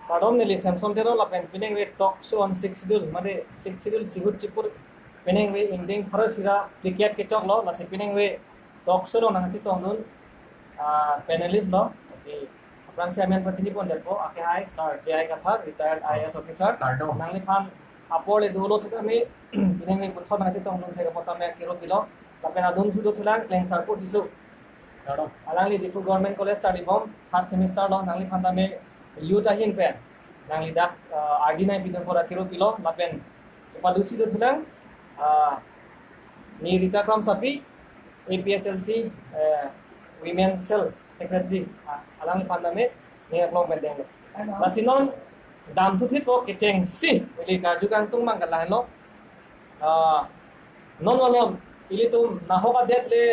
Kadom nili Samsung tero la pen pineng we talk show on 6 schedule made 6 schedule chibut chipur pineng we ending for sira cricket ke chok lo la se pineng we talk show lo nang chi tong nun panelist lo si apran se amen pachini pon delpo ake hai star jai kathar retired IAS officer nang li phan apole dulo se me pineng we putho nang chi tong nun thega pota me kiro kilo la pen adun thu do thulang kleng sar ko disu alang li difu government college study bomb 3rd semester lo nang li phan ta me youth ahin pen nang lidak RD9 bidang pora kiro kilo lapen palusi do thulang ni Rita Kram Sapi APHLC women cell secretary alang pandame ni aklong pendeng lasinon dam thu phit ko kecheng si eli ka jugang tung mang kala no non walom ili tum nahoka det le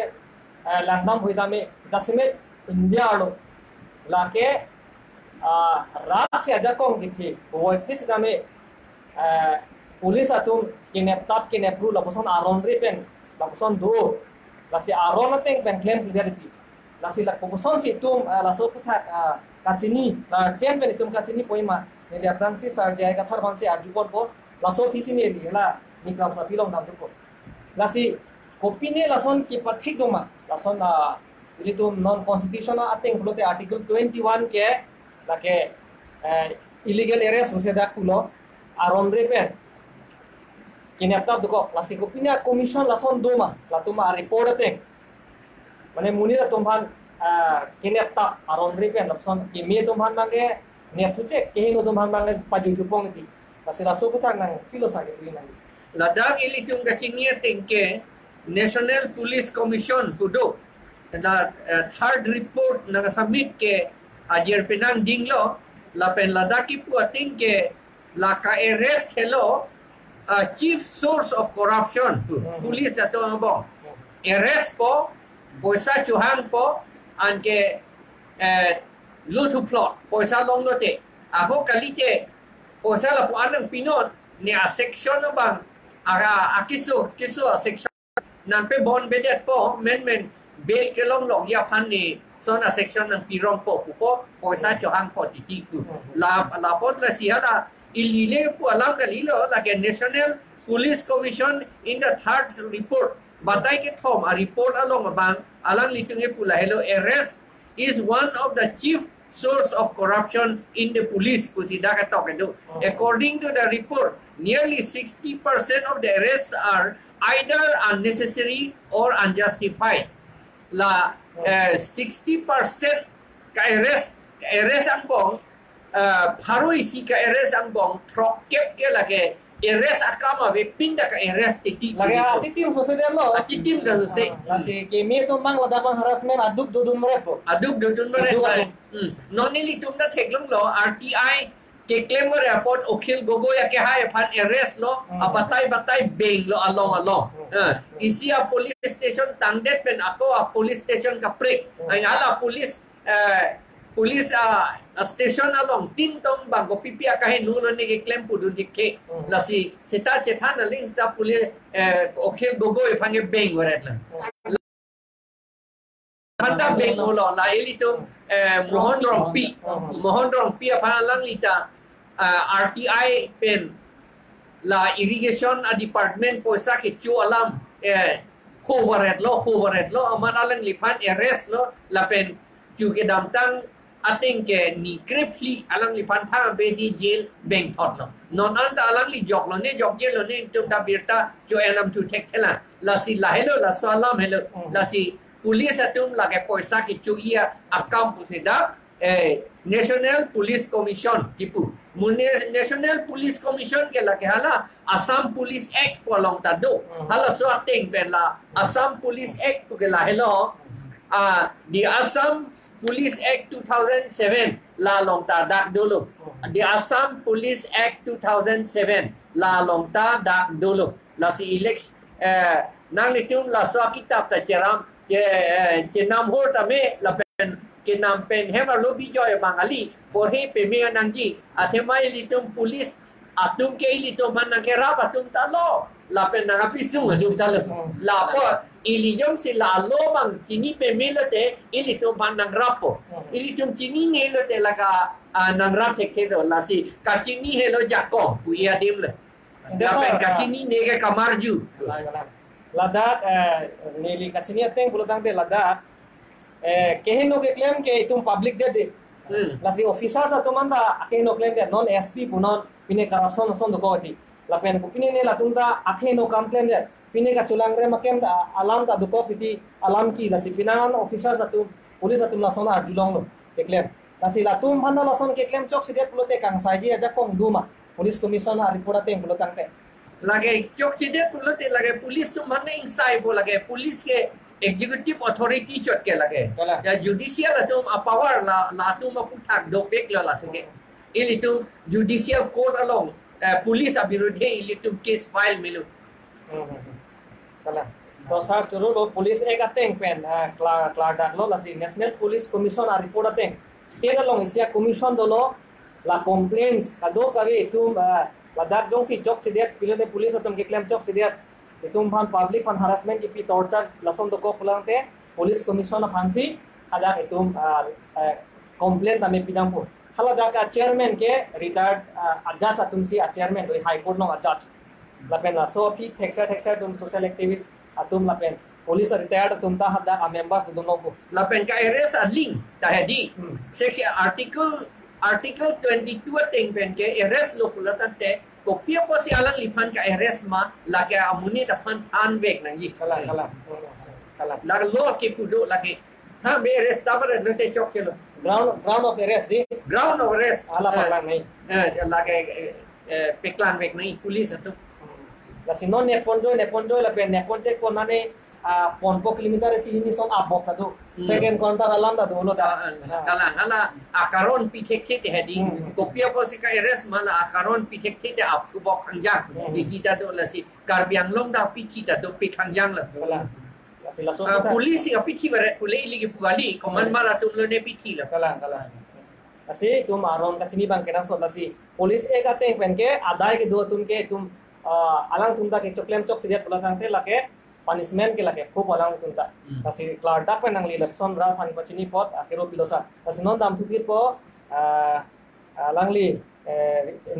landam hoidame dasmet India lo lake रात से अजा को किथी वो किस गामे पुलिस अतुम किनेप्ताप किनेप्रू लबसन आरोनरी पेन लबसन दो लासी आरोनते पेन क्लेम क्लियरिटी लासी लबसन से तुम लासो पुथा काचिनी ला चेन पेन तुम काचिनी पोइमा ने फ्रांसिस आर जाय का थरबन से आजुकोर को लासो फिसी ने दिला निकराम सा पिलों नाम को लासी कोपिने लासन की पथिक दोमा लासन इली तुम नॉन कॉन्स्टिट्यूशनल आतें बोलते आर्टिकल 21 के lake illegal arrest mesti dak pulo aron repen kinapta duko lasiko pinya commission lason doma latuma report ate mane muni da tomhan kinapta aron repen lapson kimi tomhan mange ne thuche kehin tomhan mange paju thupong ti lasila sobutang nang pilo sage tuina Ladang ilitung kacingnya tengke National Police Commission kudo da third report na submit ke ajer penang dinglo la pen ladaki pu ating ke la ka arrest hello chief source of corruption police ato abo arrest po poisa chuhang po anke lutu plot poisa long lote aho kalite poisa la pu anang pinot ni a section bang ara akiso kiso section nampe bon bedet po men bel ke long long ya pan ni sona section ng pirong po poisa chohang po titi la pot la sihala ilile po alam kalilo like National Police Commission in the third report batay ke thom a report along bang alang litunge pula hello arrest is one of the chief source of corruption in the police kusida ka talk do according to the report nearly 60% of the arrests are either unnecessary or unjustified la 60% ka arrest ang bong paroi si ka arrest ang bong trokep ke lage arrest akama ve pinda ka arrest titi lage atitim sosede lo atitim da se lasi kimi to mang ladapang harassment aduk dodun merepo nonili tumda theklong lo RTI ke claim report okhil gogoy ke hai phan arrest lo abatay beng lo along isia police station tangdet pen ako police station ka prek ay ala police station along tintong bago pipia ka hinulo ni ke claim pudu dikhe lasi seta chethan links da police okhil gogoy phange beng waret la Kanta beng lo la elitum mohon rompi apa lang lita RTI pen la irrigation department poisa ke chu alam covered lo amanalang lipan arrest lo la pen chu ke damtang ating ke ni kripli alang lipan tha besi jail bank thot lo non anta alang li jok lo ne jok jail lo ne tum da birta chu enam tu tek thela la si la hello la salam hello la si police atum lage poisa ki chuia akam pusida National Police Commission tipu National Police Commission ke lage hala Assam Police Act polong tado hala so ating bela Assam Police Act tu ke la hello the Assam Police Act 2007 la long ta dak dulu the Assam Police Act 2007 la long ta dak dulu la si election nang nitum la so kitab ta ceram ke nam ho tame la pen ke nam pen hema lobi joy mangali por he pe me nangi athemai litum police atum ke litum man ke rap atum ta lo la pen na pisu atum ta la po ilijom si la lo bang chini pe me lote ilitum man nang rapo ilitum chini ne lote la ka nanrat tekero lasi kacini helo jako puya dim le dapat kacini nege kamarju ladat nili kacini ateng bulutang de ladat kehino ke claim ke itum public de lasi officer sa tumanda akeno claim de non SP punon pine corruption son do koti lapen kupini ne latunda akeno complain de pine ka chulang re makem da alam ta duko fiti alam ki lasi pinan officer sa tum police atum lason a dulong lo ke claim lasi latum handa lason ke claim chok sidet pulote kang saji aja kong duma police commission a report ateng bulutang te lage chok sidet pulote lage police tum hande insai bo lage police ke executive authority chot ke lage ya judicial atum a power la atum puthak do pek la thenge ilitum judicial court along police abirudhe ilitum case file milu kala to sa turu lo police ek ateng pen klar dak lo lasi national police commission a report ateng state along isia commission do lo la complaints kado kawe tum la dak dong si chok sidet pilone police atum ke claim chok sidet itum phan public phan harassment ipi torture lason do ko pulangte police commission of hansi ada itum complaint ame pidampu hala daka chairman ke retired judge atum si chairman do high court no judge lapen la so pi texer tum social activist atum lapen police retired atum ta hada members do no lapen ka arrest a link ta hedi se ke article 22 teng pen ke arrest lo pulatante kopia po si alang lipan ka arrest ma la ke amuni da pan than vek nang yi kala la lo ke kudo la ke ha be arrest ta bare no te chok ke lo ground of arrest di ground of arrest ala paklan nei la ke peklan vek nai police atu la sinon ne ponjo la pen ne ponche ko nane pon po kilometer si ini son abok ta do pegen kontar alam da do lo da kala akaron pitek te hedi kopia po si ka arrest mala akaron pitek te ap ku bok kanjang di kita do la si karbiang long da pikita do pikanjang la polisi apiki bare kule ligi puali koman mara tum lo ne piki la kala asi tum aron ka chini bang kenang so la si police ek ate pen ke adai ke do tum ke tum alang tum da ke choklem chok sidet pula tang te la ke punishment ke lake खूब alang tunta kasi klar dak penang li lepson ra pani pachini pot akiro pilosa kasi non dam thupir po alang li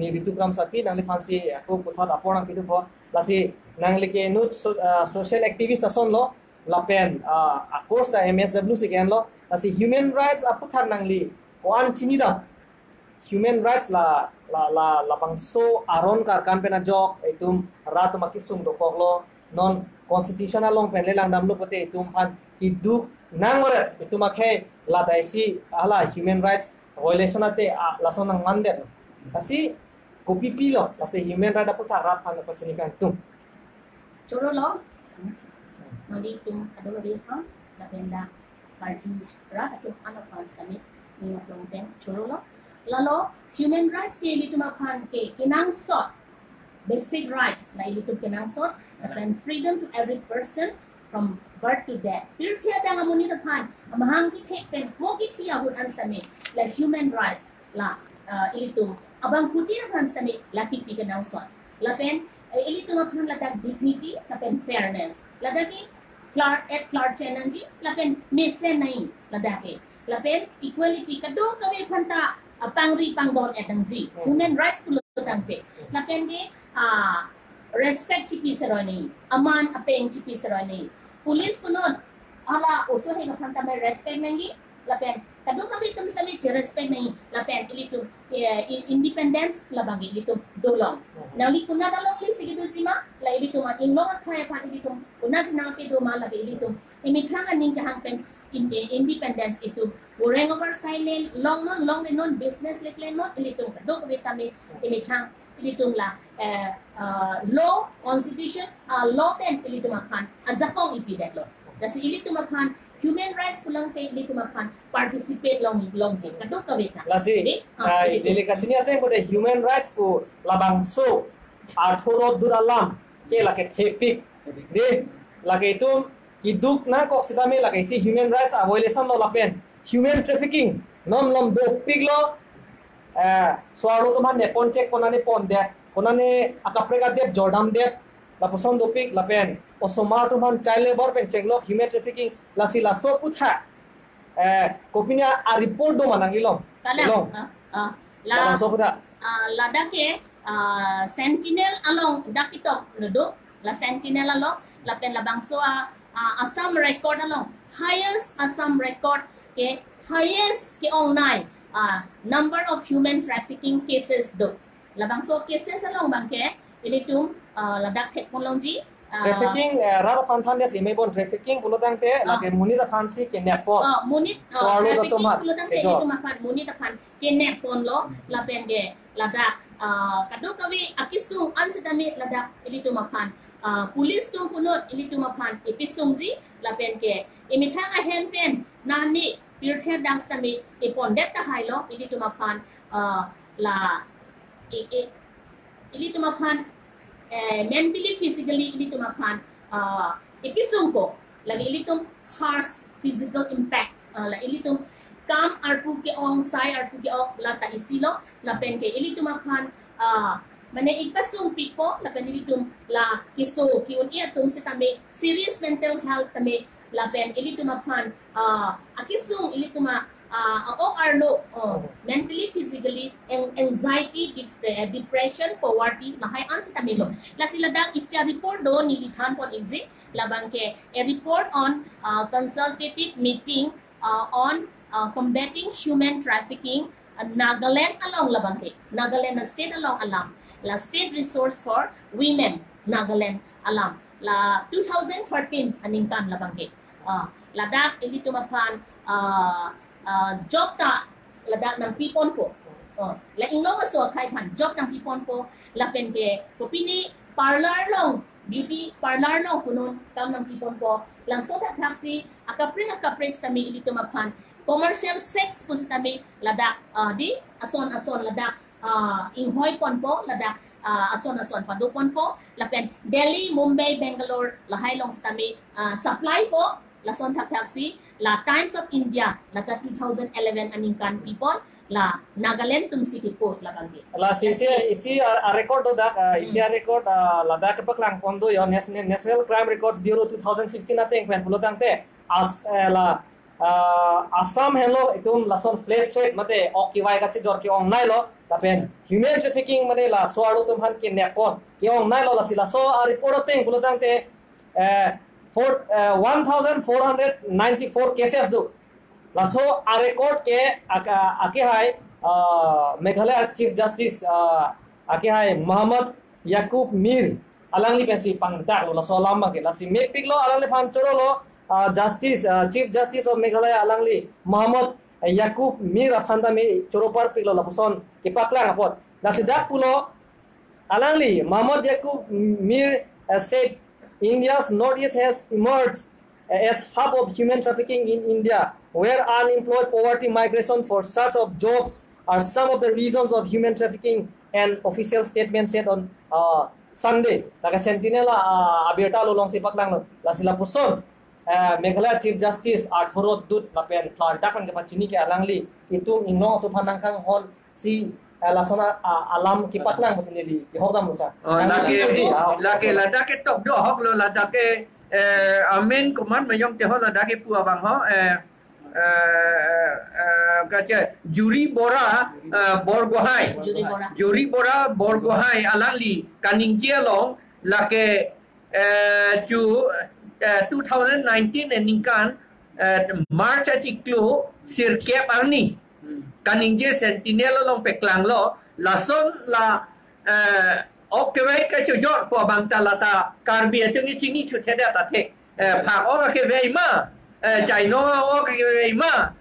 ni ritukram sapi nang li fansi aku puthot aporang pitu po lasi nang li ke nu social activist ason lo lapen akos da MSW sigen lo lasi human rights aputhar nang li wan chini da human rights la bangso aron kar campaign jok itum rat makisung do koklo non constitutional long pen lelang dam lo pote tum phan ki du nangore ituma khe la daisi ala human rights violation ate lason nang mande asi kopi pilo lase human right apu tharat phan ko chinikan tum choro lo mali tum ado ri ha la benda party ra atu ana fan summit ni long pen choro lo lalo human rights ke lituma phan ke kinang sot basic rights na ilitum kinang sot and freedom to every person from birth to death. Pirtia dang amuni the pan amahang ki tek pen mogi sia hut anstame like human rights la ilitum abang putih anstame la pipi kenang sot la pen ilitum akan la dak dignity la pen fairness la daki Clark Chenanji la pen mesen nai la dake la pen equality kado kawe phanta pangri pangdon etangji human rights kulo tangje la pen de respect chipi seroni aman apeng chipi seroni police punot ala uso he phanta me respect nangi la pen kadu kami tum sami respect nai la pen ilitu independence la bangi ilitu dolong nali kuna dalong li sigidu chima la ilitu ma inlong thai phan ilitu kuna sinang pe do ma la ilitu imi khanga ning ka hang pen independence itu goreng over silent long non business lekle non ilitu kadu kami tami imi khang ilitu la law constitution law ten ilitu makan azakong ipidet lo dasi ilitu makan human rights pulang te ilitu makan participate long jing kadu kaweta lasi dili kachini ate ko de human rights ko labang so arthoro duralam ke lake thepik de lake itu kiduk na ko sidame lake si human rights violation lo lapen human trafficking non lom do pig lo swaro to man ne pon check konani pon de konani akaprega de jordan de la poson do pig lapen osoma to man child labor pen check lo human trafficking lasi la so putha kopinya a report do manangilom la Labang so puda. la dake sentinel along dakitok duduk la sentinel along la pen la bangso Assam record along highest Assam record ke highest ke online number of human trafficking cases do la bangso cases along bangke ini tum la dak technology Trafficking rata panthan dia sih mebon trafficking pulutang te lagi muni da fancy ke nepot. munit trafficking pulutang te itu makan munit akan ke nepon lo la pen de la dak kadang kami akisung ansidami la dak ini tu makan polis tu punut ini tu makan episung ji la pen ke imitang ahen pen nani pirthe dang stami ipon det ta hai lo ini tu makan la ini tu makan mentally physically ini tu makan episung ko lagi ini tu harsh physical impact la ini tu kam arpu ke ong sai arpu ke ong la ta isilo la pen ke ini tu makan mane ipasung pipo la pen ini tu la kiso kiun ia tum setame serious mental health tame la pen ini tu makan akisung ini tu ma arlo mentally physically anxiety depression poverty na hai ans tamilo la sila dang isya report do ni lithan pon exi la bangke a report on consultative meeting on combating human trafficking Nagaland along la bangke Nagaland na state along alam la state resource for women Nagaland alam la 2013 aningkan la bangke la dak ili tumapan job ta ladak ng pipon ko la inglo so khai pan job ng pipon ko la pen ke kopini parlor long beauty parlor long kunon kam ng pipon ko lang so ta taxi akapre tami dito mapan commercial sex po tami ladak di ason ladak inghoy pon po ladak ason padupon po la pen Delhi Mumbai Bangalore lahay long tami supply po lason taxi la Times of India la 2011 aningkan people la Nagaland tum city post la bangge la isi record do da isi record la da ke paklang pondo yo National Crime Records Bureau 2015 ating pen pulutang te as la Assam hello itum lason flash trade mate okiwai kache jor ki online lo ta pen human trafficking mate la so aru tum han ke nepon ki online lo la sila so report ating pulutang te 1494 cases do laso a record ke ake hai Meghalaya Chief Justice ake hai Muhammad Yakub Mir alangli pensi pangta lo laso lama ke lasi mepik lo alangli pan choro lo Justice Chief Justice of Meghalaya alangli Muhammad Yakub Mir aphanda me choro par pik lo lapuson ke paklang apot lasi dak pulo alangli Muhammad Yakub Mir said India's northeast has emerged as hub of human trafficking in India, where unemployed, poverty, migration for search of jobs are some of the reasons of human trafficking. An official statement said on Sunday. Taga Sentinel abirta lolong sipak lang la sila puson. Meghalaya Chief Justice Arthurot Dut lapen plantak kan kapacini ke alangli itu inong suphanang kang hon si lasona alam kipat lang mo sendiri ihogam mo sa laki ladake tok do hok lo ladake amen kuman mayong te ho ladake pua bang ho kache juri bora borgohai alangli kaningje long lake 2019 ningkan March achiklo sirkep arni kaningje sentinel long peklang lo lason la okwai ka chujor po bangta lata karbi atungi chingi chutheda ta the pha o ka ke veima jaino o ka ke veima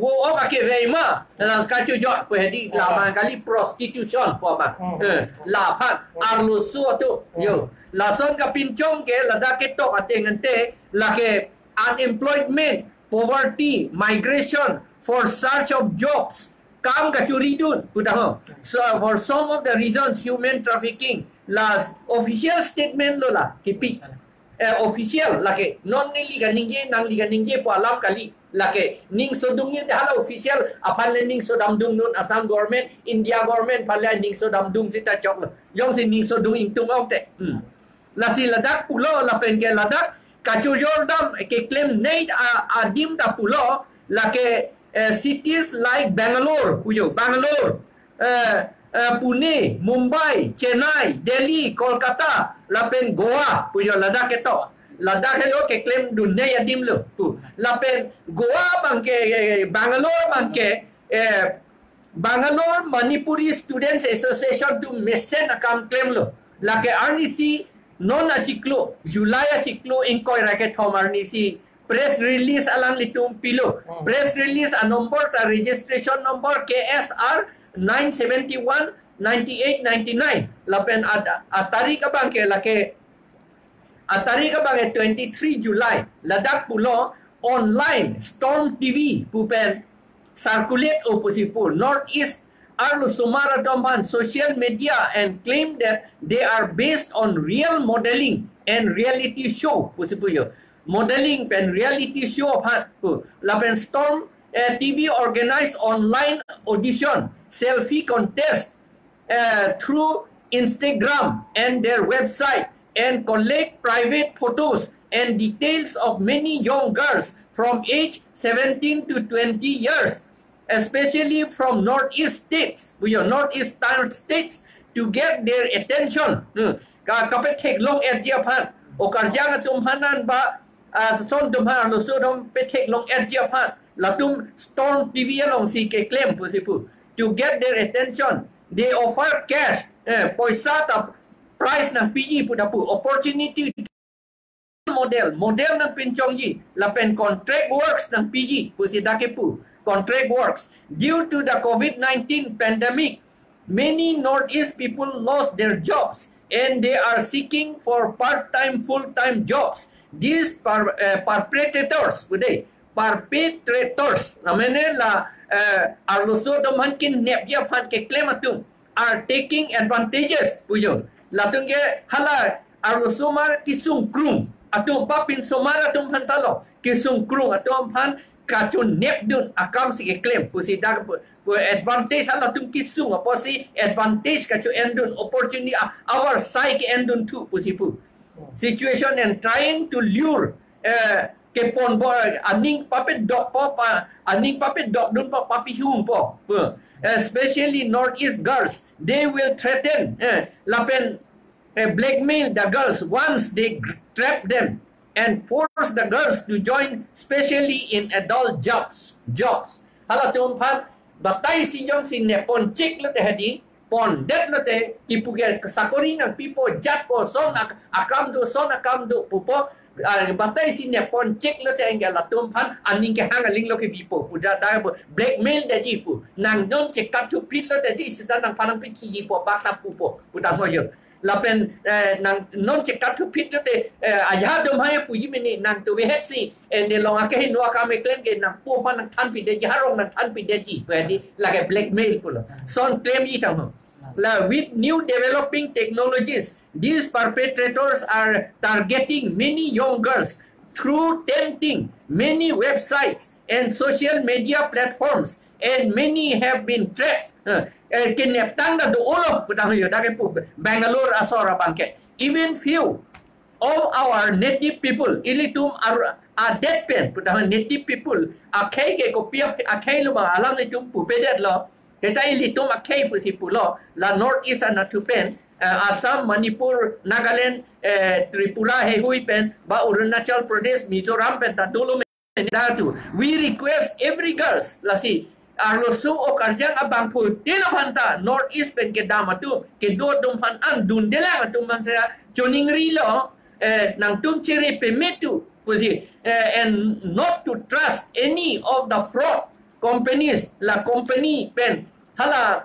wo o ka ke veima la ka chujor po hedi la bang kali prostitution po bang la phat arlu su tu yo lason ka pinchong ke lada ke to atengante la ke unemployment poverty migration for search of jobs kam ka churi dun pudaho so for some of the reasons human trafficking last official statement lo la kipi official lake non liga ningge po alam kali lake ning sodungye hala official apan ning sodam dung nun Assam government India government pala ning sodam dung sita chok yong si ning sodung ingtung okte la si ladak pulo la penke ladak ka chujor dam ke claim nei adim ta pulo lake cities like Bangalore, Pune, Mumbai, Chennai, Delhi, Kolkata, lapen Goa, Ladakh ito. Ladakh hello ke claim dunia ya dim lo. Lapen Goa bangke Bangalore bangke Bangalore Manipuri Students Association tu mesen akam claim lo. Lake RNC non achiklo July achiklo inkoy raket hom RNC press release alang litum pilo. Press release a number ta registration number KSR 971 98 99. Lapen atari ka bangke lake atari ka bang 23 July Ladakh pulo online Storm TV pupen circulate opposite Northeast Arlo Sumara Domhan social media and claim that they are based on real modeling and reality show pusipuyo modeling and reality show hat lapen Storm TV organized online audition selfie contest through Instagram and their website and collect private photos and details of many young girls from age 17 to 20 years, especially from Northeast states, Northeast states, to get their attention. Kapit take long at Japan, o karjang tumhanan ba son tumhan no sudom pe take long at Japan, latum Storm TV along si ke claim pusipu to get their attention. They offer cash, poisa price ng PG pudapu opportunity model ng pinchongji lapen contract works ng PG pusidake pu contract works due to the COVID-19 pandemic. Many Northeast people lost their jobs and they are seeking for part-time full-time jobs. These perpetrators namene la arloso domankin nepya phan ke klematum are taking advantages puyo latung ke hala arlosumar kisung krung atum papin somara tum pantalo kisung krung atum pan kacun nep dun akam si claim pusi dak advantage hala tum kisung aposi advantage kacu endun opportunity our side endun tu pusi pu situation and trying to lure ke pon bo aning papet dok po pa aning papet dok dun po papi hum po especially Northeast girls they will threaten lapen blackmail the girls once they trap them and force the girls to join especially in adult jobs hala tum phan batay si jong sin ne pon chik lo te hadi pon det lo te kipuge sakori ng people jat po son akam do pupo batay si ne pon chik lo te engel latum phan aning ke hangaling lo ke pipo puda da blackmail de jipu nang don chek kat tu pit lo te di sedan nang panang pit ki po bakta pupo puda mo yo lapen nang non chek kat tu pit lo te aja dom ha pu yimini nang tu we hetsi en de long ake no ka me claim ke nang po pan nang than pit de jarong nang than pit de ji pedi like blackmail pulo son claim yi tang la with new developing technologies these perpetrators are targeting many young girls through tempting many websites and social media platforms and many have been trapped kineptang da do olo putang yo dake pu Bangalore asora bangke even few of our native people ilitum are dead pen putang native people akai ke kopia akai lo ba alang litum pu pedet lo kita ilitum akai pu si pulo la Northeast and pen Assam, Manipur, Nagaland, Tripura, Hui pen, ba Arunachal Pradesh, Mizoram pen, Tatulu datu. We request every girls, lasi, arlosu o karjang abang pu, tina panta, Northeast pen ke damatu, ke do dumpan an dundela tumpan saya, joning rilo, nang tum ciri pemetu, pusi, and not to trust any of the fraud companies, la company pen, hala.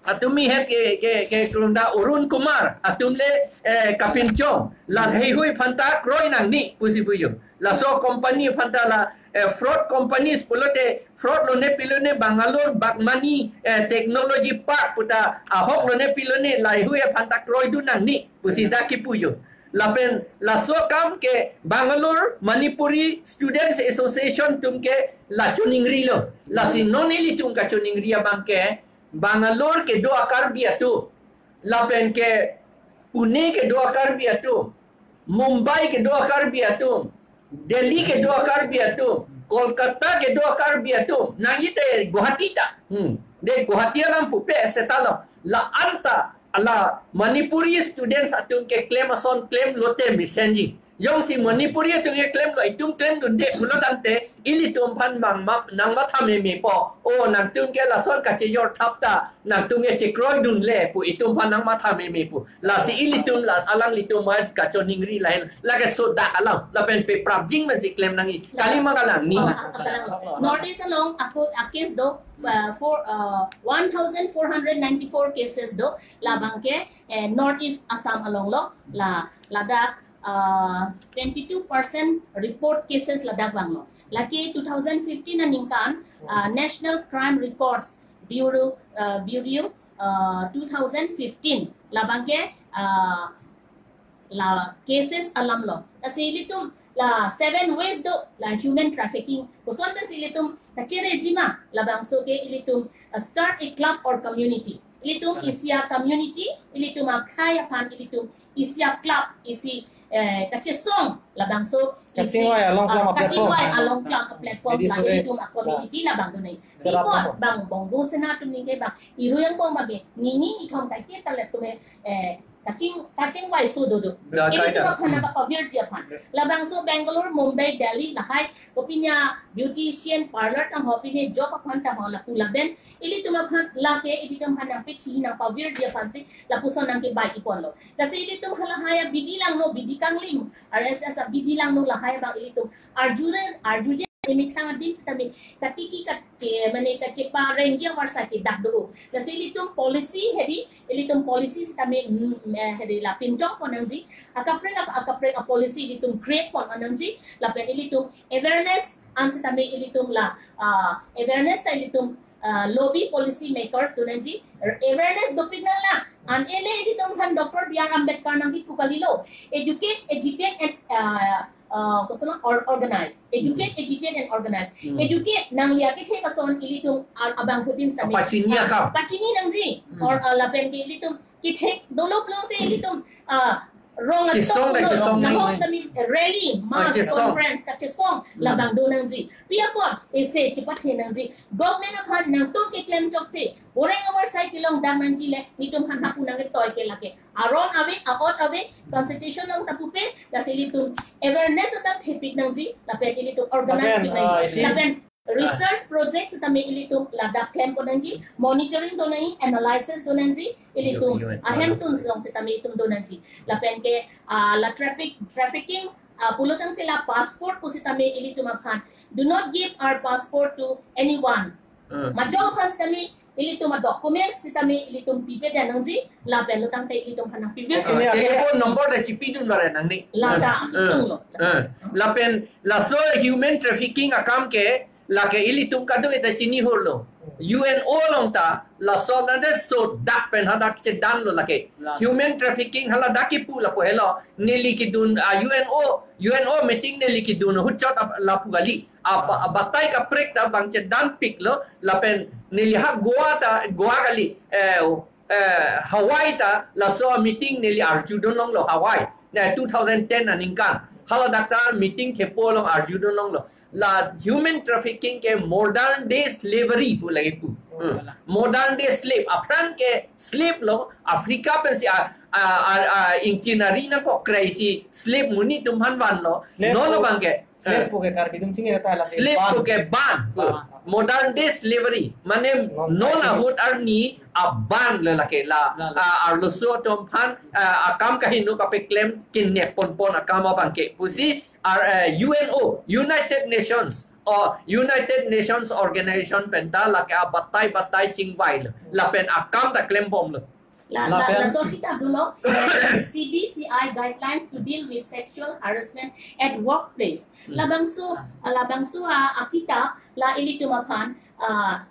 Atumi het ke Klunda Urun Kumar atumle kapinchong la hui phanta kroi nang ni pusi puyo la so company phanta la fraud companies pulote fraud lo ne pilone Bangalore Bagmani technology park puta ahok lo ne pilone la hui phanta kroi du nang ni pusi daki puyo la pen la so kam ke Bangalore Manipuri Students Association tumke la chuningri lo la sinonili tum ka chuningri abangke Bangalore ke do akar biatu, lapen ke Pune ke do akar biatu, Mumbai ke do akar biatu, Delhi ke do akar biatu, Kolkata ke dua karbia tu nang ite Guwahati ta de Guwahati alam pupe setalo la anta ala Manipuri students atun ke claim ason claim lote misenji Yung si Manipuri tu ye claim lo itum claim dun de kulo dante ili tum pan mang map nang mathame me po o nang tum ke la son ka che yor thapta nang tum ye che kroi dun le pu itum pan nang mathame me pu la si ili tum la alang li tum ma ka choningri la la ke so da alang la pen pe prap jing man si claim nang i kali magalang ni Northeast along a case do for 1494 cases do labang ke Northeast Assam along lo la Ladakh 22% report cases Ladakh banglo. Laki 2015 na ningkan National Crime Records Bureau 2015 labang ke la cases alam lo. Kasi litum la 7 ways do la human trafficking. Kuson ta silitum kacire jima labang so ke ilitum start a club or community. Ilitum isya community, ilitum kaya pan ilitum isya club isi kacesong labang so Kacingway along platform platform la ilitum community labang dunay. Report bang bongo senatum ninge bang iruyang bong bagi nini ikom kai kita letume kacing wai so do ini tu apa nak cover dia pan labang so Bangalore Mumbai Delhi lahai kopinya beautician parlor tang hopi job apa tang la pula ben ili tu laphan lake ili tu han pe thi na cover dia pan si la puson nang ke bai ipon lo kasi ili tu halahaya bidilang no bidikang lim RSS bidilang no lahai bang ili tu arjure Imitang ading kami katiki mane kacepa ranger warsa ki dakdo kasi litum policy hedi litum policy kami hedi la pinjok ponangji akapre policy litum create pon anangji la pen litum awareness ansi kami litum la awareness ta litum lobby policy makers tunanji awareness dopinala an ele litum han Dr. B.R. Ambedkar nang kukalilo educate agitate and organize, educate and organize. Educate nang liya ke kason ilitung abang putin sa pachini nang ji or lapen ke ilitung kithe dolo plong te ilitung wrong at rally mass conference kachesong labang do nang ji pia po ese chipat he nang ji government of han nang to ke claim chok che oreng our side kilong dang nang ji le nitum han hapu nang toy ke lake aron away out away constitution nang tapupe dasilitum awareness at hipit nang ji lapen ilitum organize lapen research projects tami ilitum Ladakh claim po nang ji monitoring do nang analysis do nang ji ilitum ahem tun long sa tami itum do nang ji lapen ke la trafficking pulutang tila passport po si tami ilitum aphan do not give our passport to anyone majo khas tami ilitum documents si tami ilitum pipe dan nang ji lapen lutang te ilitum hanang pipe telephone number da chipi dun mare nang ni lada tung lo lapen la so human trafficking akam ke lake ili tum kadu ita chini holo UNO long ta la so na de so dak pen hadak che dan lo lake human trafficking hala daki pu la po helo neli ki dun UNO meeting neli ki dun huchot la pu gali batai ka prek ta bang che dan pik lo la pen neli ha goa gali Hawaii ta la so meeting neli arjudon long lo Hawaii na 2010 aninkan hala dakta meeting thepo long arjudon long lo la human trafficking ke modern day slavery pu lagi pu modern day slave apran ke slave lo Afrika pe si incinari na ko crazy slave muni tumhan van lo no bang ke slave po ke kar bidum chingi rata la slave po ke ban modern day slavery mane non ahut arni abang le lake la arlo so tumhan akam kahinu ka pe claim kinne pon akam bang ke pusi UNO United Nations or United Nations Organization penta la ka batai chingwai la pen akam ta claim bom lo la so kita dulu CBCI guidelines to deal with sexual harassment at workplace labang so kita la ilitum apan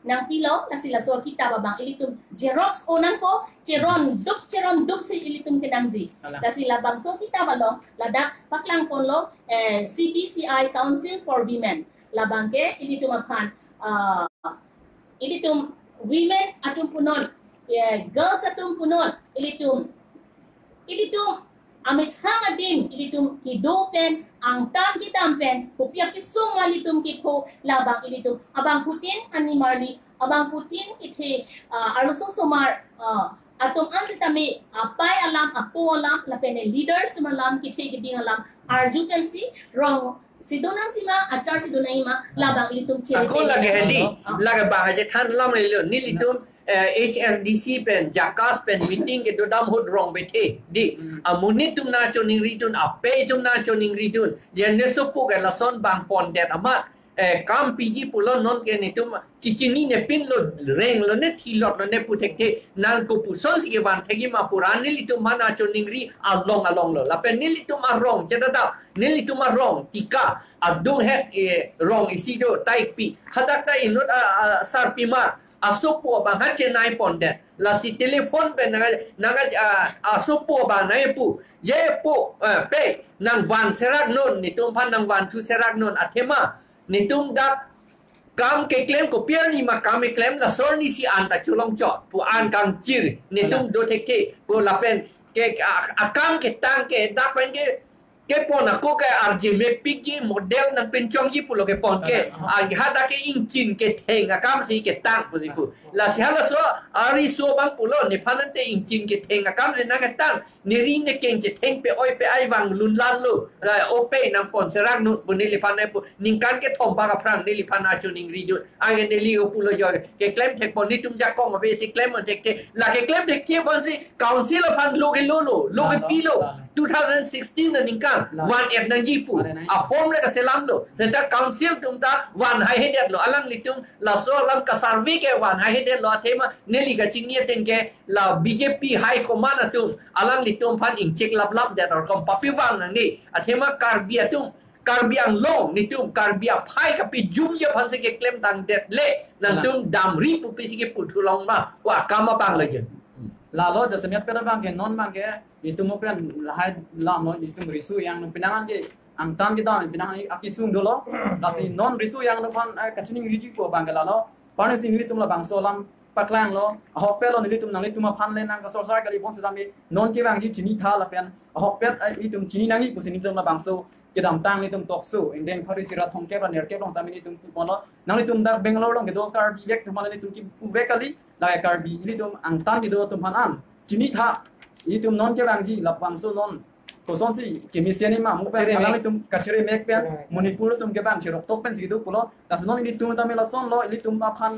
nang pilo la sila so kita babang ilitum Xerox onan po ceron duk si ilitum kenangji la sila bang so kita balong ladak paklang polo CBCI Council for Women labang ke ilitum apan ilitum women atum punon girls atum punon ilitum amit hangadin ilitum kidupen ang tam kitampen kupya kisung alitum kiko labang ilitum abang putin ani marli abang putin ite aluso sumar atong ansitami apay alam apo alam lapene leaders tumalam kite kiding alam arjukensi wrong si donang sima acar si donaima labang ilitum chere ako lagi hedi lagi bang aja than lam ni litum HSDC pen jakas pen meeting ke dodam hod rong bete di amunit tum na choning ridun ape tum na choning ridun jenne sopu ke lason bang pon det amat kam PG pulo non ke ni tum chichini ne pin lo reng lo ne thilot lo ne putekte nang ko puson si ke ban thegi ma purani litum mana choning ri along lo la pen ni litum arong chedada ni litum arong tika adung het rong isido tai pi hadak ta inut sarpimar asopo bang hache nai pondet la si telefon pe nanga asopo bang nai pu ye pu pe nang van serak non ni tum pan nang van tu serak non atema ni tum dak kam ke claim ko pier ni ma kam claim la sor ni si an ta chulong chot pu an kam chir ni tum do teke pu la pen ke akam ke tang ke dak pen ke pon ako ke RGB pigi model nang pencong ji pulo ke pon ke hada ke inchin ke theng akam si ke tang pu sipu la si hala so ari so bang pulo ni panante inchin ke theng akam se nang tang ni ri ne keng che theng pe oi pe ai wang lun lan lu la o pe nang pon serang nu bu ni li pan pu ning kan ke thom ba ka prang ni li pan a chu ning ri du ai ne li o pulo yo ke claim tek pon ni tum ja kong ma be si claim on tek te la ke claim tek ke pon si council pan lo ke lo ke pilo 2016 na ningkang wan et nang jipu a form le ka selam lo tenta council tum ta wan hai hedet lo alang litum la so lam ka sarvi ke wan hai hedet lo thema neli ga chingnie ten ke la BJP high command atum alang litum phan ing check lap that or kom papi wan nang ni athema karbia tum karbiang long nitum karbia phai ka pi jum ye phan se ke claim tang det le nang tum dam ri pu pi si ke pu thulong ma wa kama bang la je la loจะเสมียดเป็นบางแกนอนบางแกitu mo pen lahai la mo itu risu yang pinangan ke angtan kita pinangan aki sung dolo la si non risu yang no pan kachining riji ko bang la lo pan si nili tum la bang so lam paklang lo hok pe lo nili tum nang li tum pan le nang ka sor sar kali bon sa mi non ke bang ji chini tha la pen hok pe itu chini nang ku si ni tum la bang so ke dam tang ni tum tok su in den phari sirat hong ke ba ner ke long ta mi ni tum pon lo nang li tum da bengalore long ke do kar bi vek tum ni tum ki ve kali la kar bi ni tum angtan ki do tum pan an chini tha itu non ke bang ji lap bang so non ko son si ke mi siani ma mu pe alang tum kachere mek pe manipur tum ke bang chirok tok pen si du pulo ta non ini tum ta me la son lo ini tum ma phan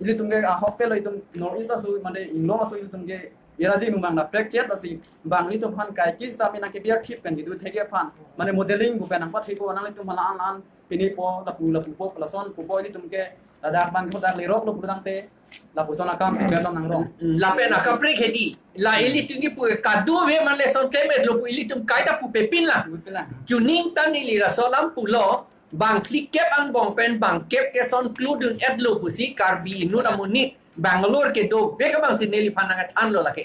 ini tum ke a hok pe lo tum nor isa su mane inglo ma so ini tum ke era ji nu mang na prek chet asi bang ni tum phan kai kis ta me na ke biar thip pen di du thege phan mane modeling bu pen ang pa thei ko anang tum hala an pini po la pu po la son pu po ini tum ke dak bang ko dak le rok lo pu dang te la pu son akam si belom nang rong la pena ka prek hedi la ili tungi pu ka du we man le son teme lo pu ili tum kai da pu pe pin la juning tan ni li ra solam pu lo bang klik kep ang bong pen bang kep ke son kludun et lo pu si karbi inu na muni Bangalore ke do be ka bang sineli panang at an lo la ke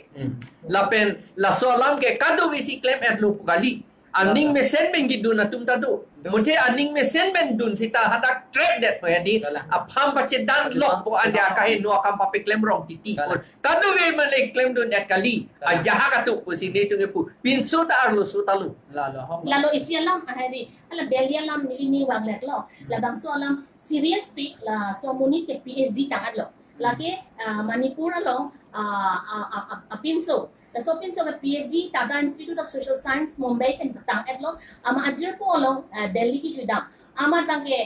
la pen la solam ke ka do we si claim et lo pu gali aning me sen ben gidu na tum ta do monte aning me sen ben dun sita hatak trap det po yadi a pham pa che dan lok po anda ka he no kam pa pe claim rong titi ka do we man le claim dun et kali a jaha ka tu po si ne tu pu pin su ta arlo su ta lu lalu isialam ahari ala belialam ni wag lek lo la bang so alam serious speak la so muni ke PhD tangat lo lagi Manipur lo pinso la so pinso ke PhD Tata Institute of Social Science Mumbai pen tang et lo ama ajir po lo Delhi ki judam ama tang ke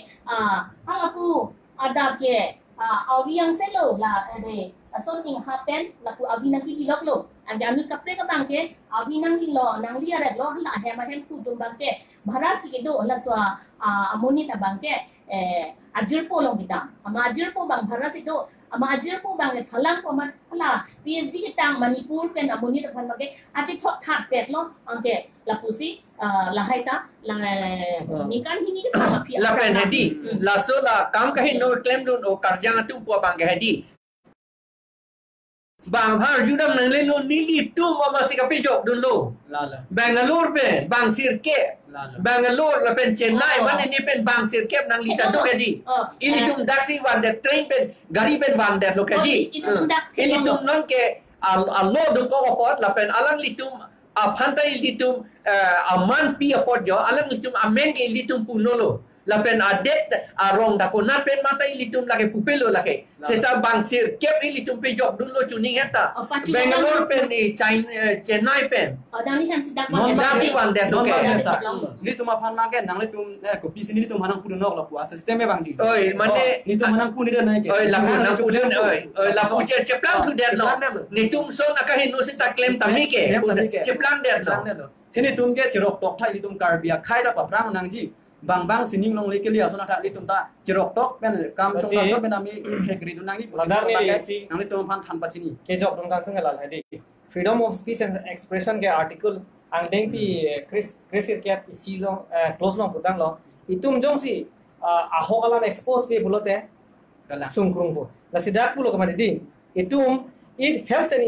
halaku ada ke awiang selo la de son ing happen la ku awinang ki lok lo ande ami kapre ka bang ke awinang ki lo nang lia ret lo la he ma hem ku dum bang ke bharas ki do la so amoni ta bang ke ajir po lo bidam ama ajir po bang bharas do ama ajir po bang le phalang ko man la PhD ki tang Manipur pen amoni ta phan ma ke achi thot khat pet lo angke la pusi la haita la nikan hini ki ta la pen hedi la so la kam ka he no claim dun o karjang tu po bang ke hedi bang har judam nang le lo nili tu ma masih ka pijok dun lo Bangalore pe bang sirke Bangalore la pen Chennai man ni pen bang sirke nang li ta do hedi ini tum taxi van that train pen gari pen van that lo hedi ini tum non ke allo do ko pot la pen alang li tum pantai litum aman pi apod jo alam litum amen ke litum punolo lapen adet arong dakona pen mata litum lake pupelo lake seta bangsir kep litum pe job dulu tuning heta Bangalore pen Chennai pen Dang ni ham sidak Non dasi wan det non oke biasa. Litum apan makan nang litum kopi sini litum hanang pun nok lapu asal sistemnya bang ji. oi mane Litum hanang pun dia naik. oi lapu nang pulen oi lapu ceplang tu det lo nitum so nakahin no sita claim tamike ceplang det lo Thế nên tụm cái chỉ rọc tóc thay tụm cà bia khai đã bảo rằng nàng gì bang bang xin ninh long lấy cái liều xong là đi tụm ta chỉ rọc tóc bên cam trong cam trong bên nam ấy hệ cái tụm nàng đi nàng đi tụm phan tham bát chini cái job trong các thứ là gì freedom of speech and expression cái article ang deng pi Chris cái isi long close long putang lo itum jong si ahok alam expose pe bulote sungkrung po la sidak pulo kamari di itum it helps an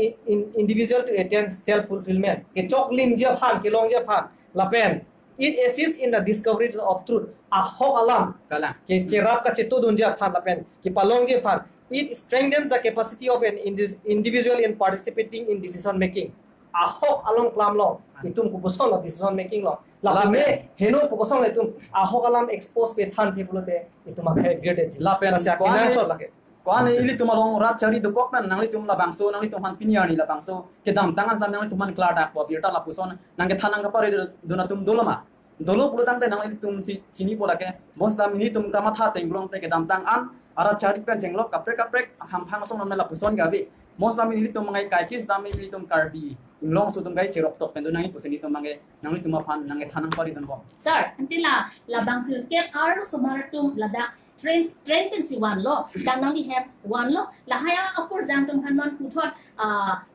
individual to attain self-fulfillment. Ke chok lim je phan, ke long je phan, lapen. It assists in the discovery of truth. Ahok alam, ke cerap ka cetu dun je phan lapen, ke palong je phan. It strengthens the capacity of an individual in participating in decision making. Ahok along klam long, itum kuposon lo decision making lo. Lapen heno kuposon itum ahok alam expose pe than pe bulote itum akhe graded. Lapen asya kinasor lake. Kuan ini tu malong rat cari tu kok men nang litum la bangso nang litum han pinyani la bangso ke dam tangan sam nang litum man klada ko birta la puson nang ke thanang ka pare dona tum doloma dolo pulu tang te nang litum chini pola ke mos dam ni tum kama tha tenglong te ke dam tang an ara cari pen jenglok kaprek ham phang song nam la puson gabi mos dam ni litum mangai kai kis dam ni litum karbi inglong su tum gai cherok tok pen dona ni puseni tum mangai nang litum aphan nang ke thanang pare don ko Sir, until la bang sil kep ar sumaratum lada strengthen si one law dang nang di have one law la haya apor jang tum hanon puthot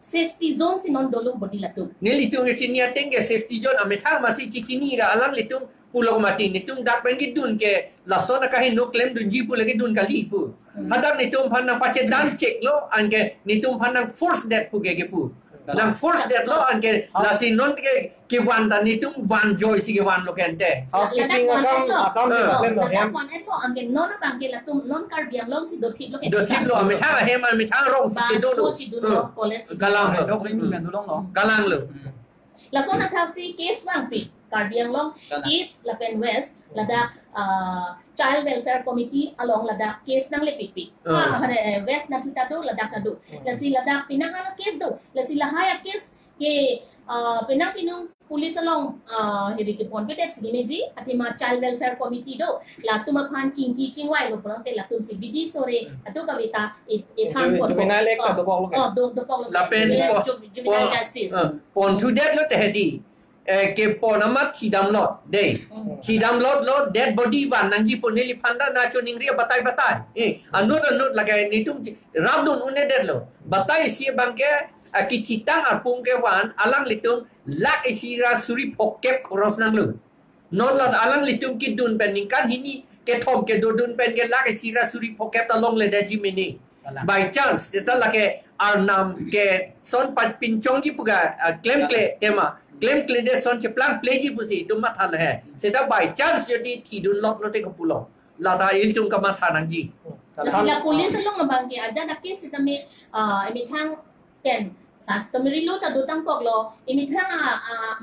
safety zone si non dolo body latum ni litung sini ateng ke safety zone amethang masi cicini ra alang litung pulau mati nitung dak pengi dun ke lason akahin no claim dun ji pu lagi dun kali pu hadang nitung phanang pache dan check lo anke nitung phanang force that pu ge pu nang force that lo anke lasi non ke wan dan nitung wan joy si ke wan lo kente Housekeeping account claim do hem. One eto ange non bang ke latum non kar biang long si do tip lo ke do sim lo amethang hem amethang rong si do lo chi do lo college galang dok ring men dolong no galang lo la sona thau si case bang pi kar biang long east la pen west la da child welfare committee along la da case nang le pipi west na tuta do la da ka do la si la da pinang ala case do la si la haya case ke pinang police along heri ke pon betet si meji atima child welfare committee do la tuma phan chingki chingwai lo pon te la tum si bidi sore atu ka beta e than pon Juvenile act do bok lo ke. do bok lo la pen juvenile justice pon thu det lo te hedi ke pon amat khidam lot de khidam lot dead body wan nang ji pon ni phanda na choning ria batai anut lagai ni tum rabdun une det lo batai si bangke kititang apung ke wan alang litum lak isira suri pokep ros nang lu non la alang litum kidun pen ningkan hini ke thom ke dodun pen ke lak isira suri pokep ta long le da ji mini by chance ta la ke arnam ke son pat pinchong gi puga claim tema claim de son che plan play ji pusi tum ma thal hai seta by chance jodi thidun lot lote ko pulo la da il tum ka ma thanang ji la police long bang ke aja da case tame emi thang pen customary lo ta do tang kok lo imi thang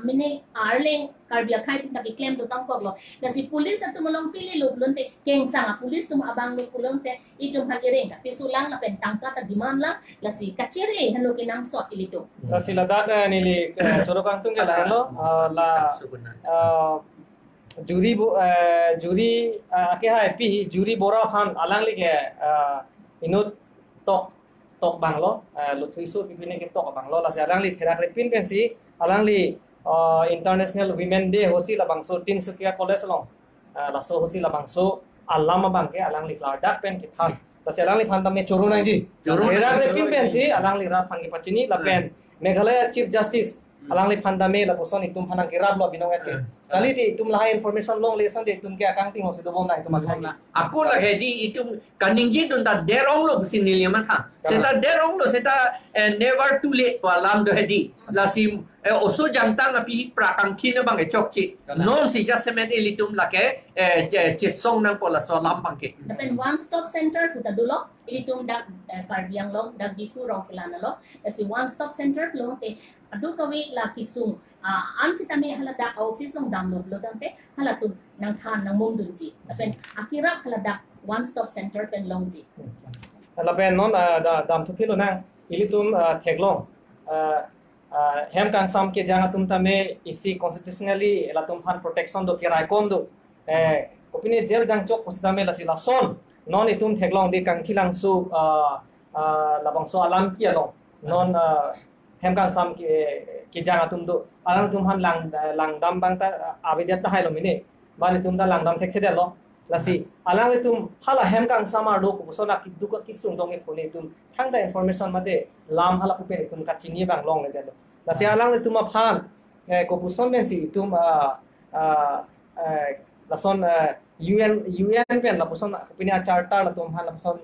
mine arleng karbia khai ta ki claim do tang kok lo la si police tu malong pili lo blonte keng sang police tu abang lo pulonte itum ha gereng ka pisulang la pen tangka ta demand la si kachere halo ke nang sot ilito La sila data nili sorokang tung ke lo la juri ke hai pi juri bora phan alang li ke inut tok bang lo lu thuisu pipine ke tok bang lo la alang li thera repin pen si alang li international women day hosi la bangso tin sukia college long la so hosi la bangso alama bang ke alang li kladak pen ke than la alang li phan ta me choru nang ji thera repin pen si alang li ra phan ke pachini la pen Meghalaya chief justice alang li phan ta me la poson itum phanang ke rab lo binong et kali ti itum la information long lesson de itum ke accounting ho se do bom na itum khai aku la hedi itum kaningji dun ta derong lo sinili ma tha seta derong lo seta never too late pa lam do hedi la sim oso jangtang api prakang kina bang chok chi non si adjustment ilitum lake chisong nang pola so lampang ke Dapat one stop center kita dulu ilitum dak karbiang long dak difu rong kelana lo si one stop center lo te adu kawi la kisung an si tami hala dak office long download lo tante hala tu nang than nang mom dunji dapat akira hala dak one stop center pen long ji laben non dam tu kilo nang ilitum theglong hem kang sam ke janga tum tame isi constitutionally la tum han protection do kirai kon do opini jel jang chok posdame la sila son non itum theglong di kang thilang su labang so alam ki along non hem kang sam ke janga tum do alang tum han lang dam bang ta abidat ta hailo mine bani tum da lang dam thek thede lo lasi alang itum hala hem kang sama do ko so na ki du ko kisung dong e khone tum thang da information mate lam hala pu pe tum ka chini bang long le de lasi alang itum aphan ko puson ben si tum lason UN pen la puson opini charter la tum han la puson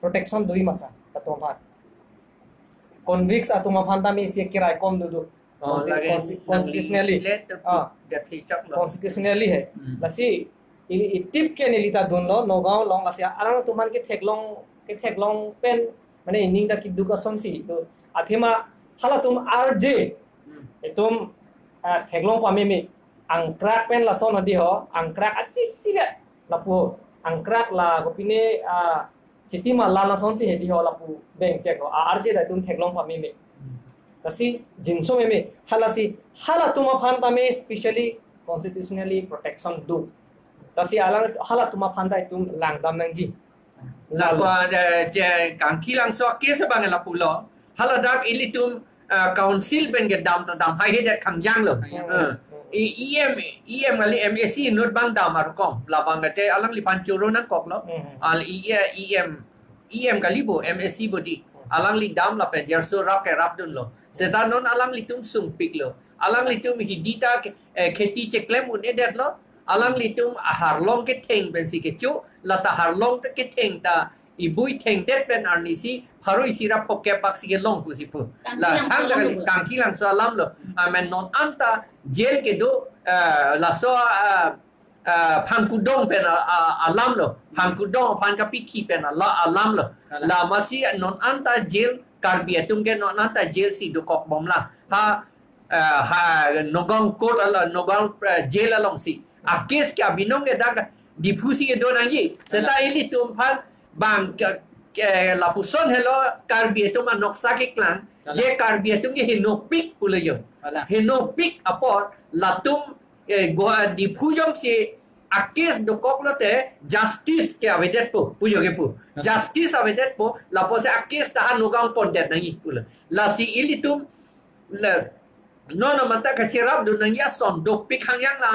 protection dui masa la tum han convicts atum aphan ta mi si kirai kom du constitutionally constitutionally hai lasi tip ke nelita dunlo nogao long lasi alang tuman ke theklong pen mane ining da kiddu ka somsi to athima hala tum rj etum theklong pamimi angkrak pen la son hadi ho angkrak achi chiga lapu angkrak la gopine chitima la na sonsi hedi ho lapu beng check ho rj da tum theklong pamimi lasi jinso meme hala tuma phan tame specially constitutionally protection do lasi alang hala tuma phan da tum langdam nang ji la kwa kang kilang so ke sa bang la pulo hala dak ilitum council ben ge dam ta dam hai he dat khang jang lo em ali MSc not bang dam ar kom la bang te alang li pan churo nan kok lo al em kalibo MSc body alang li dam la pe jerso rap ke rap dun lo seta non alang li tum sung pik lo alang li tum hidita kheti che klem un edet lo alang li tum har long ke theng ben si ke chu la ta har long ke theng ta ibui theng det ben arnisi haroi sirap pokke pak si ke long ku si pu la hang la kang kilang so alam lo amen non anta jail ke do la so Pangkudong pen alam lo Pangkudong pan kapi ki pen alam lo la masih non anta jail karbia tum ke non anta jail si do kok bom la ha nogong court ala nogong jail along si akes ke abinong ke dak difusi ke do nang yi seta ili tum pan bang la puson hello karbia tum anoksa ke klan je karbia tum ke hinopik pula yo hinopik apor latum goa di pujong si akis do koklote justice ke avedet po pujo ke pu justice avedet po la pose akis tahan nugang pondet nangi pula la si ilitum la no manta ka cerap do nangi son do pik hangyang la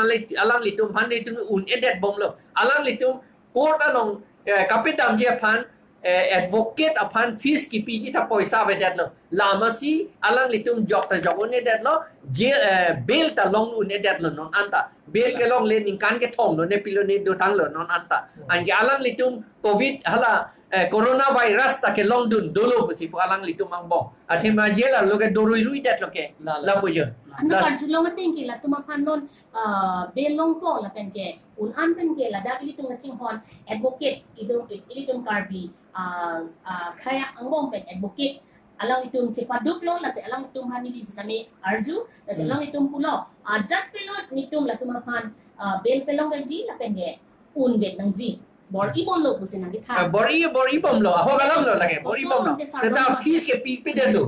alang litum pan litum un edet bom lo alang litum court along kapitam dia pan advocate upon fees ki pi ta poisa vedet lo lama si alang litum jok ta jok ne det lo bail ta long ne det lo non anta bail ke long le ning kan ke thong lo ne pilo ne do tang lo non anta an ge alang litum covid hala coronavirus ta ke long dun dolo si pu alang litum ang bo athima jela lo ke dorui rui det lo ke la pu jo anda kan julong ating ki la tumapan non belong po la pen ke ulan pen ke la da ilitung ngaching hon advocate ilitung karbi kaya ang bom pen advocate alang itung cepaduk lo la se alang itung hani di sinami arju la se alang itung pulo jat pelot nitung la tumapan bel pelong benji la pen ke un bet nang ji bor ibom lo pusin nang ditha bor ibom lo ho galam lo lage bor ibom lo ta fees ke pi de lo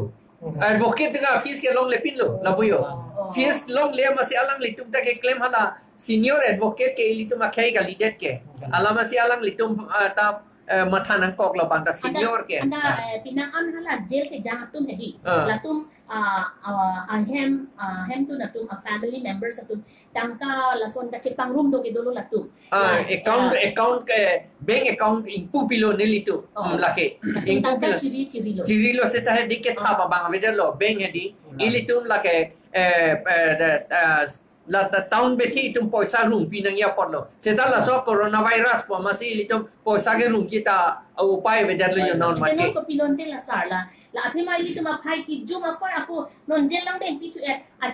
advocate nga fees ke long le pin lo la puyo fees long le masih alang litum ta ke claim hala senior advocate ke litum akai ga lidet ke alam masih alang litum ta mathanang kok lo bang ta senior ke anda pinaan hala jail ke jangan tum hedi latum hem tu natum family members atum tangka lason ka cipang room do ke dulu latum account ke bank account impu pilo nelitu lake impu pilo ciri lo seta hedi ke thaba bang aveda lo bank hedi ilitum lake la town beti tum poisa room pinang ya potlo seta la so coronavirus po masih ilitum poisa ke room kita upai veda lo yo non market ko pilonte la sar la la ate mai li tuma pai ki jum apar aku non jelang ben pitu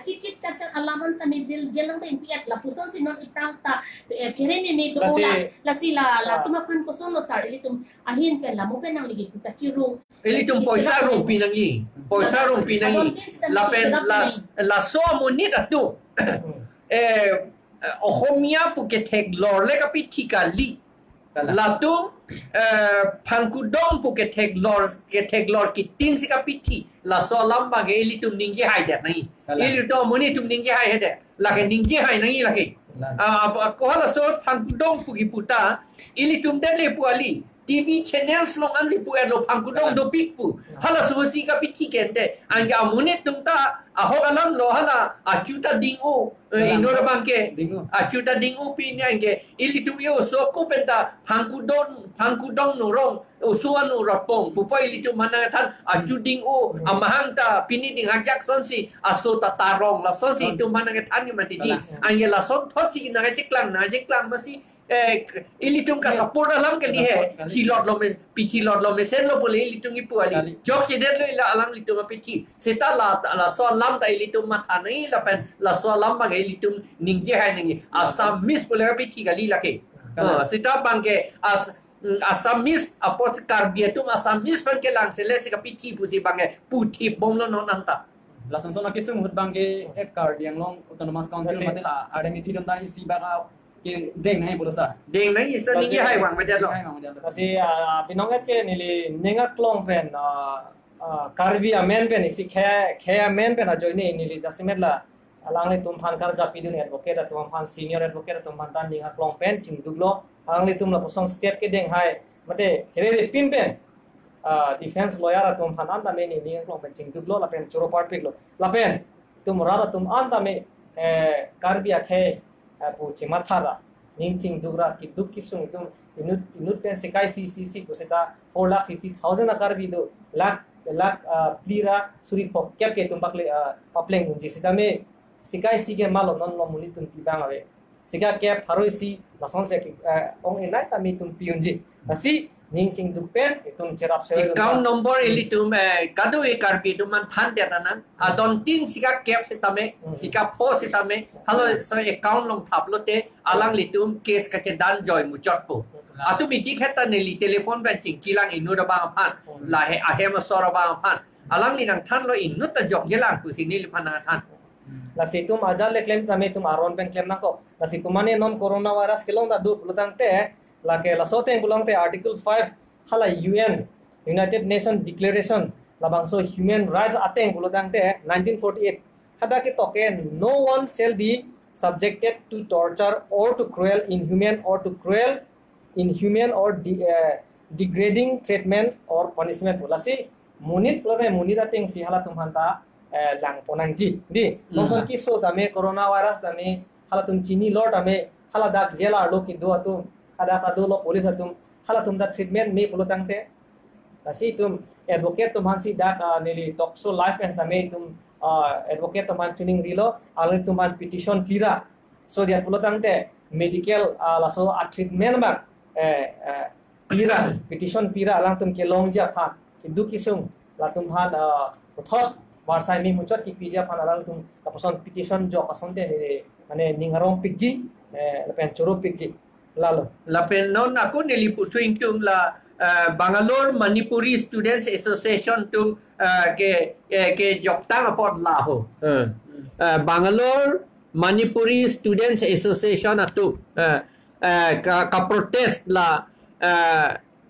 cicit cacat alaman sa me jelang ben piat la puson si non itang ta pere me do la si la tuma pan ko son lo sar li tum ahin pen la mo pen nang ligi puta cirung Ili tum poisa rong pinangi. Poisa rong pinangi. La so monit atu. Ohomia puke tek lor le kapiti kali. La tu pangkudong puke tek lor kitin si kapiti. La so lamba ke ili tum ninggi hai det nai. Ili to monit tum ninggi hai det. La ke ninggi hai nai la ke. Ko hala so pangkudong puki puta ili tum den le puali. TV channels long ansi pu elo pangkudong do pikpu hala susi ka piti kente anga munet tumta ahogalam lo hala acuta dingo inora bangke acuta dingo pinya ange ili tu yo so ko penta pangkudong no rong usuan no rapong pupo ili tu mana than acu dingo amahang ta pini ding hajak sonsi aso ta tarong la sonsi tu mana than ni mati di ange la son thosi na jeklang masi ili tum ka support alam ke lihe chilot lo me pichi lot lo me sen lo bole ili tum ipuali job seder lo ila alam ili tum pichi seta la so alam ta ili tum matha nahi la pen la so alam ba ili tum ningje hai nangi asam mis bole pichi gali la ke seta bang ke asam mis apot karbia tum asam mis pan ke lang se le se ka pichi pusi bang puthi bom lo non anta la samsona kisung hut bang ke ek card yang long autonomous council matel ada mithi dam da isi ba ke deng nahi bolosa deng nahi isa ningi hai wang ma jalo kasi pinonget ke nili nenga klong pen karbi amen pen isi khe amen pen ajoy ni nili jasimet la alangli tum phan kar japi dun advocate tum phan senior advocate tum phan tan ninga klong pen chingduglo alangli tum la posong step ke deng hai mate here pin pen defense lawyer tum phan anda me ni ninga klong pen chingduglo la pen choro part pik lo la pen tum rara tum anda me karbi akhe pu chimathara ningching dugra ki duk kisung tum inut pen sekai cc ko seta 4,50,000 akar bido lakh plira suri pok kya ke tum pakle papleng unji seta me sekai si ke malo non lo muni tum pibang ave seka ke pharoi si lason se ong enai ta mi tum piunji asi ningching duk pen tum cherap se account number ili tum kadu e karpi tum man phan de na adon tin sika cap setame sika pho setame halo so account long thaplo te alang litum case ka che dan joy mu chot po atu mi dikhata ne li telephone banking kilang inu da ba phan la he a hem so ra ba phan alang li nang than lo inu ta jok gelang ku sini li phana than la situm ajal le claims name tum aron pen claim na ko la situmane non corona virus kelong da du lutang te la ke la sote ngulong te article 5 hala UN United Nations Declaration la bangso human rights ate ngulong te 1948 hada ke toke no one shall be subjected to torture or to cruel inhuman or degrading treatment or punishment lasi munit lode munita ting si hala tum hanta lang ponang ji di noson ki so dame coronavirus dame hala tum chini lord dame hala dak jela lo ki do atum ada ka do lo police atum hala tum da treatment me pulotang te kasi tum advocate tum hansi dak nili tokso life and same tum advocate tum han tuning rilo al tum han petition pira so dia pulotang te medical laso treatment bak pira petition pira alang tum ke long ja pha hidu kisung la tum han thot warsai mi muchot ki pija phan alang tum kaposon petition jo kasonte ni mane ningarong pikji lapen choro pikji lalo lapen non aku nilipu twing tum la Bangalore Manipuri Students Association tum ke joktang apot laho Bangalore Manipuri Students Association atu ka protest la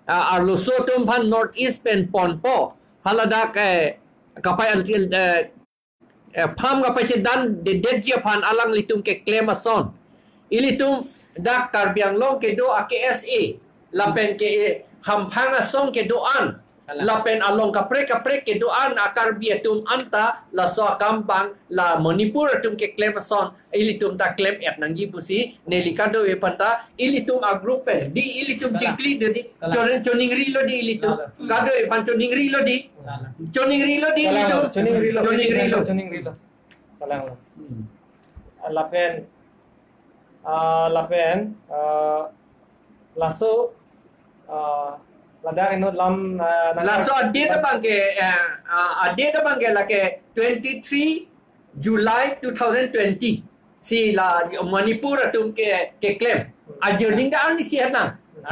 arloso tum phan North East pen ponpo halada kapai pham kapai sedan de dejia phan alang litum ke claimason ilitum dak karbiang long ke do AKSA lapen ke hamphanga song ke doan lapen along kapre ke doan akar biatum anta la so kampang la Manipur tum ke claimason ilitum da claim et nangji pusi nelikado e panta ilitum a group di ilitum jingli di choning rilo di ilitum kado e pan choning rilo di choning rilo di ilitum choning rilo kalang lapen laso Lada ino lam La so date bangke la ke 23 July 2020 si la Manipur atum ke claim ajer ding da ni sihat na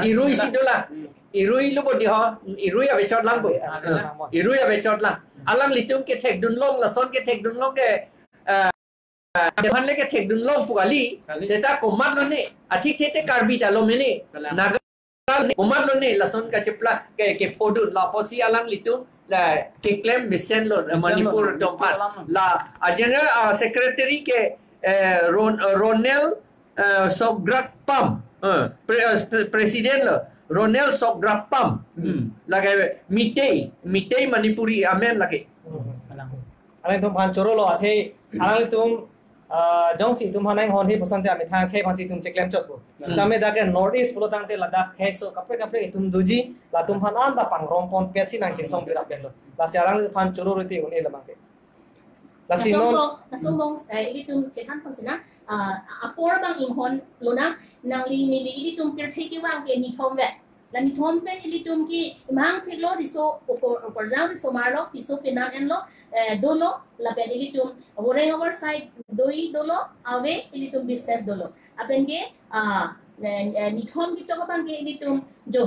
irui si dola irui lu bodi ho irui ave chot lang bu irui ave chot lang alang litum ke thek dun long la son ke thek dun long ke depan le ke thek dun long pugali seta komat lo ne athik thete karbi ta lo mene naga komat lo ne la son ka chepla ke phodu la posi alang litum la ke claim bisen lo Manipur dompat la general secretary ke Ronel Sograkpam presiden lo Ronel Sograkpam lagi Mitei Manipuri amen lagi Alang tum pan choro lo athe alang tum jong si tum hanang hon hi bosan te amit thang khe pan si tum cheklem chot bu tame da ke north east pulo tang te Ladakh khe so kapre tum duji la tum han an da pang rom pon pesi nang che song bira pen lo la si alang pan choro ro te un e la bang ke la si non Nasumbong ilitum cekan pang sina apor bang imhon lona nang li ilitum pertheki wang ke ni thom ve la ni thom pen ilitum ki mang thelo diso opor jang diso marlo piso penan en lo dolo la pen ilitum horeng oversight doi dolo ave ilitum business dolo apen ke ni thom ki chok bang ke ilitum jo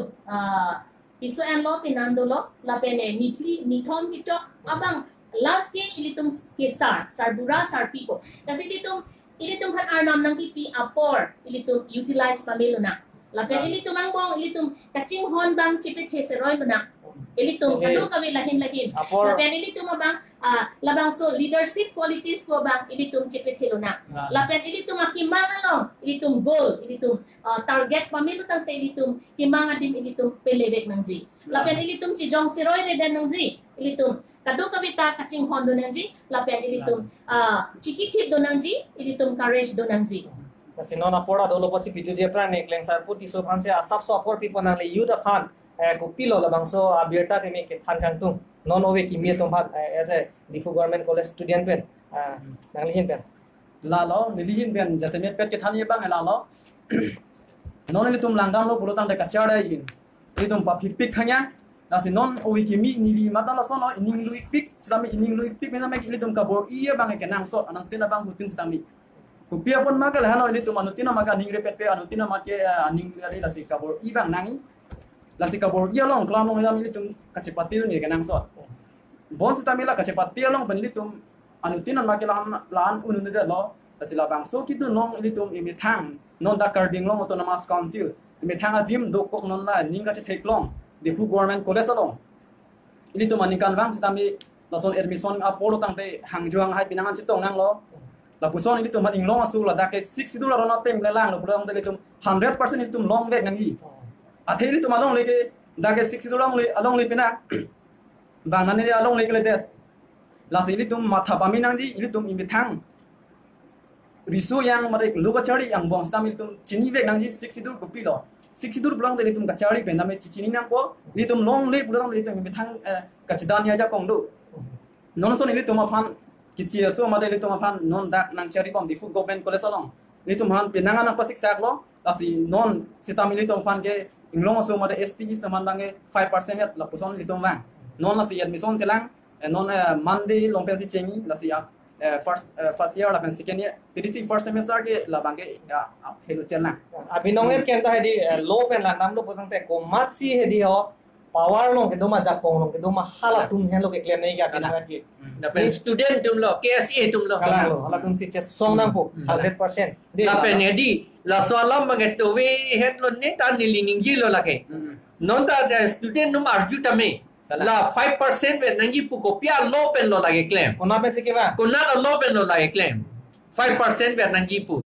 piso en lo penan dolo la pen ni thom ki chok abang last ke ilitum ke sarbura sarpiko kasi ilitum kan arnam nang kipi apor ilitum utilize pameluna lapen ilitum angbong ilitum kaching hon bang chipet heseroy bana ilitum kadu kawi lahin lapen ilitum abang labang so leadership qualities ko bang ilitum chipet heluna lapen ilitum akimanga long ilitum goal ilitum target pamelu tang te ilitum kimanga din ilitum pelewek nangji lapen ilitum chijong siroy reden nangji ilitum kadu kawita kaching hon do nangji lapen ilitum chikithip do nangji ilitum courage do nangji kasi non apora dolo posi piju je pra ne kleng sar puti so phan se asap so apor pipo nang le yuda phan ko pilo labang so abierta te me ke than kan tung non ove ki mi tom bhat as a difu government college student pen nang lihin pen la lo nilihin pen jase met pet ke thani bang la lo non ni tum langdam lo pulo tang de kachara yin ni tum pa pik khanya la si non ove ki mi nili mata la so no ining lui pik sami ining lui pik me na me ki tum ka bor iya bang ke nang so anang tina bang butin sami kupia pun magal hano ini tu manutina maga ning repet pe anutina make aning ari la si kabor ibang nangi la si kabor ia long klam long ya militum kacepati ni kenang so bon si tamila kacepati long penlitum anutina make lan unun de lo la si la bang so kitu long ilitum imi thang non da carding long autonomous council imi thang adim do kok non la ning ka che thek long dipu government college long ilitum manikan bang si tami la son admission apolo tang te hangjuang hai pinangan chitong nang lo la puson ini tuh mating long asu la dake 6 dolar rona tem lelang lo pudang tele tum 100% itu long weg nangi athe ini tuh malong leke dake 6 dolar le along le pena bang nani dia along leke le det la sini tum matha pami nangji ini tum imbi thang risu yang mare luga chari yang bong stam itu chini weg nangji 6 dolar kopi lo 6 dolar pulang tele tum kachari pena me chini nang ko ini tum long le pudang tele tum imbi thang kachidan ya ja kongdu non son ini tum aphan kici so made itu mapan non dak nang cari bom di food government college along itu man pinangan apa siksak lo asi non sitam itu mapan ke inglong so made ST teman bange 5% ya la puson itu bang non la si admission selang non monday lompen si chengi la si first year la pen second year TDC first semester ke la bange helu chelna abinonget kenta hedi low pen la nam lo potang te ko matsi hedi ho power long ke doma jakong long ke doma hala tum hen lo ke claim nei ga kana ki dapat student tum lo KSA tum lo kala lo hala tum si che song nang po 100% dapat nedi la soalam mangeto we het lo ne ta nilinging ji lo lake non ta student num arju tame la 5% we nangi pu kopia lo pen lo lage claim kona pe sikiba kona lo pen lo lage claim 5% we nangi pu